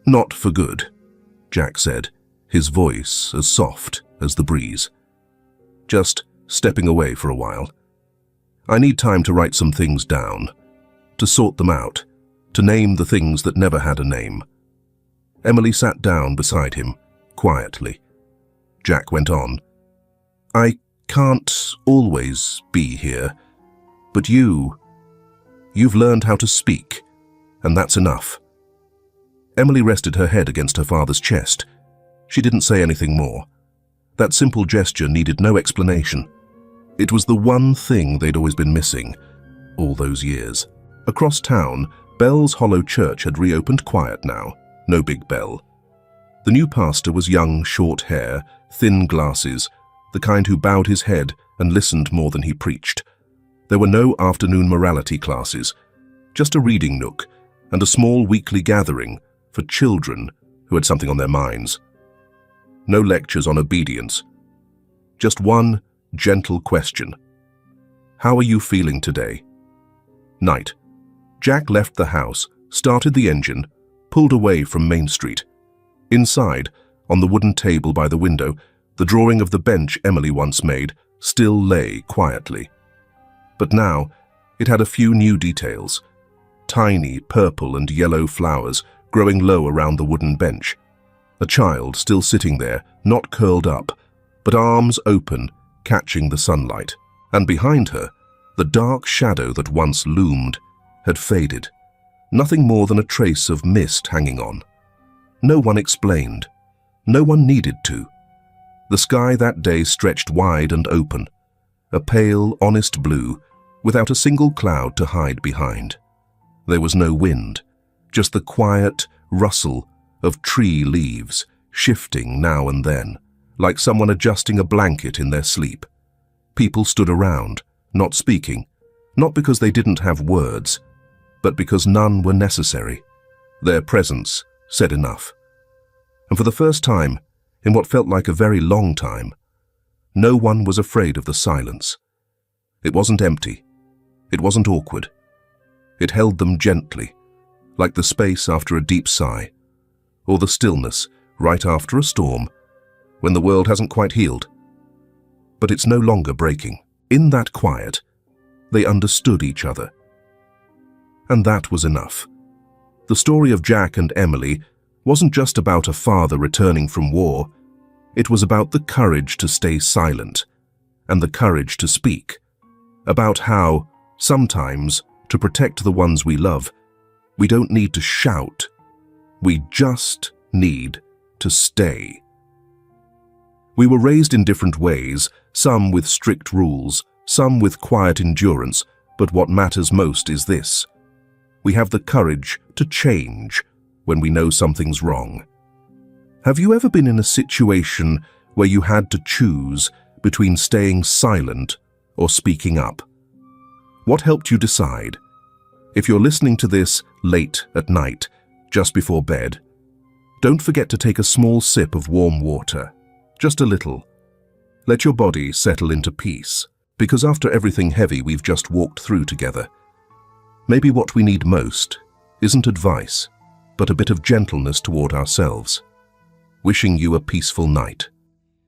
S1: "Not for good," Jack said, his voice as soft as the breeze. "Just stepping away for a while. I need time to write some things down, to sort them out, to name the things that never had a name." Emily sat down beside him, quietly. Jack went on, "I can't always be here, but you've learned how to speak, and that's enough." Emily rested her head against her father's chest. She didn't say anything more. That simple gesture needed no explanation. It was the one thing they'd always been missing, all those years. Across town, Bell's Hollow Church had reopened quiet now, no big bell. The new pastor was young, short hair, thin glasses, the kind who bowed his head and listened more than he preached. There were no afternoon morality classes, just a reading nook and a small weekly gathering for children who had something on their minds. No lectures on obedience, just one gentle question. "How are you feeling today?" Night. Jack left the house, started the engine, pulled away from Main Street. Inside, on the wooden table by the window, the drawing of the bench Emily once made still lay quietly. But now, it had a few new details. Tiny purple and yellow flowers growing low around the wooden bench. A child still sitting there, not curled up, but arms open, catching the sunlight. And behind her, the dark shadow that once loomed had faded. Nothing more than a trace of mist hanging on. No one explained. No one needed to. The sky that day stretched wide and open, a pale, honest blue, without a single cloud to hide behind. There was no wind, just the quiet rustle of tree leaves shifting now and then, like someone adjusting a blanket in their sleep. People stood around, not speaking, not because they didn't have words, but because none were necessary. Their presence said enough. And for the first time, in what felt like a very long time, no one was afraid of the silence. It wasn't empty. It wasn't awkward. It held them gently, like the space after a deep sigh, or the stillness right after a storm, when the world hasn't quite healed. But it's no longer breaking. In that quiet, they understood each other. And that was enough. The story of Jack and Emily wasn't just about a father returning from war. It was about the courage to stay silent and the courage to speak, about how, sometimes, to protect the ones we love, we don't need to shout. We just need to stay. We were raised in different ways, some with strict rules, some with quiet endurance, but what matters most is this. We have the courage to change when we know something's wrong. Have you ever been in a situation where you had to choose between staying silent or speaking up? What helped you decide? If you're listening to this late at night, just before bed, don't forget to take a small sip of warm water, just a little. Let your body settle into peace, because after everything heavy we've just walked through together, maybe what we need most isn't advice, but a bit of gentleness toward ourselves. Wishing you a peaceful night.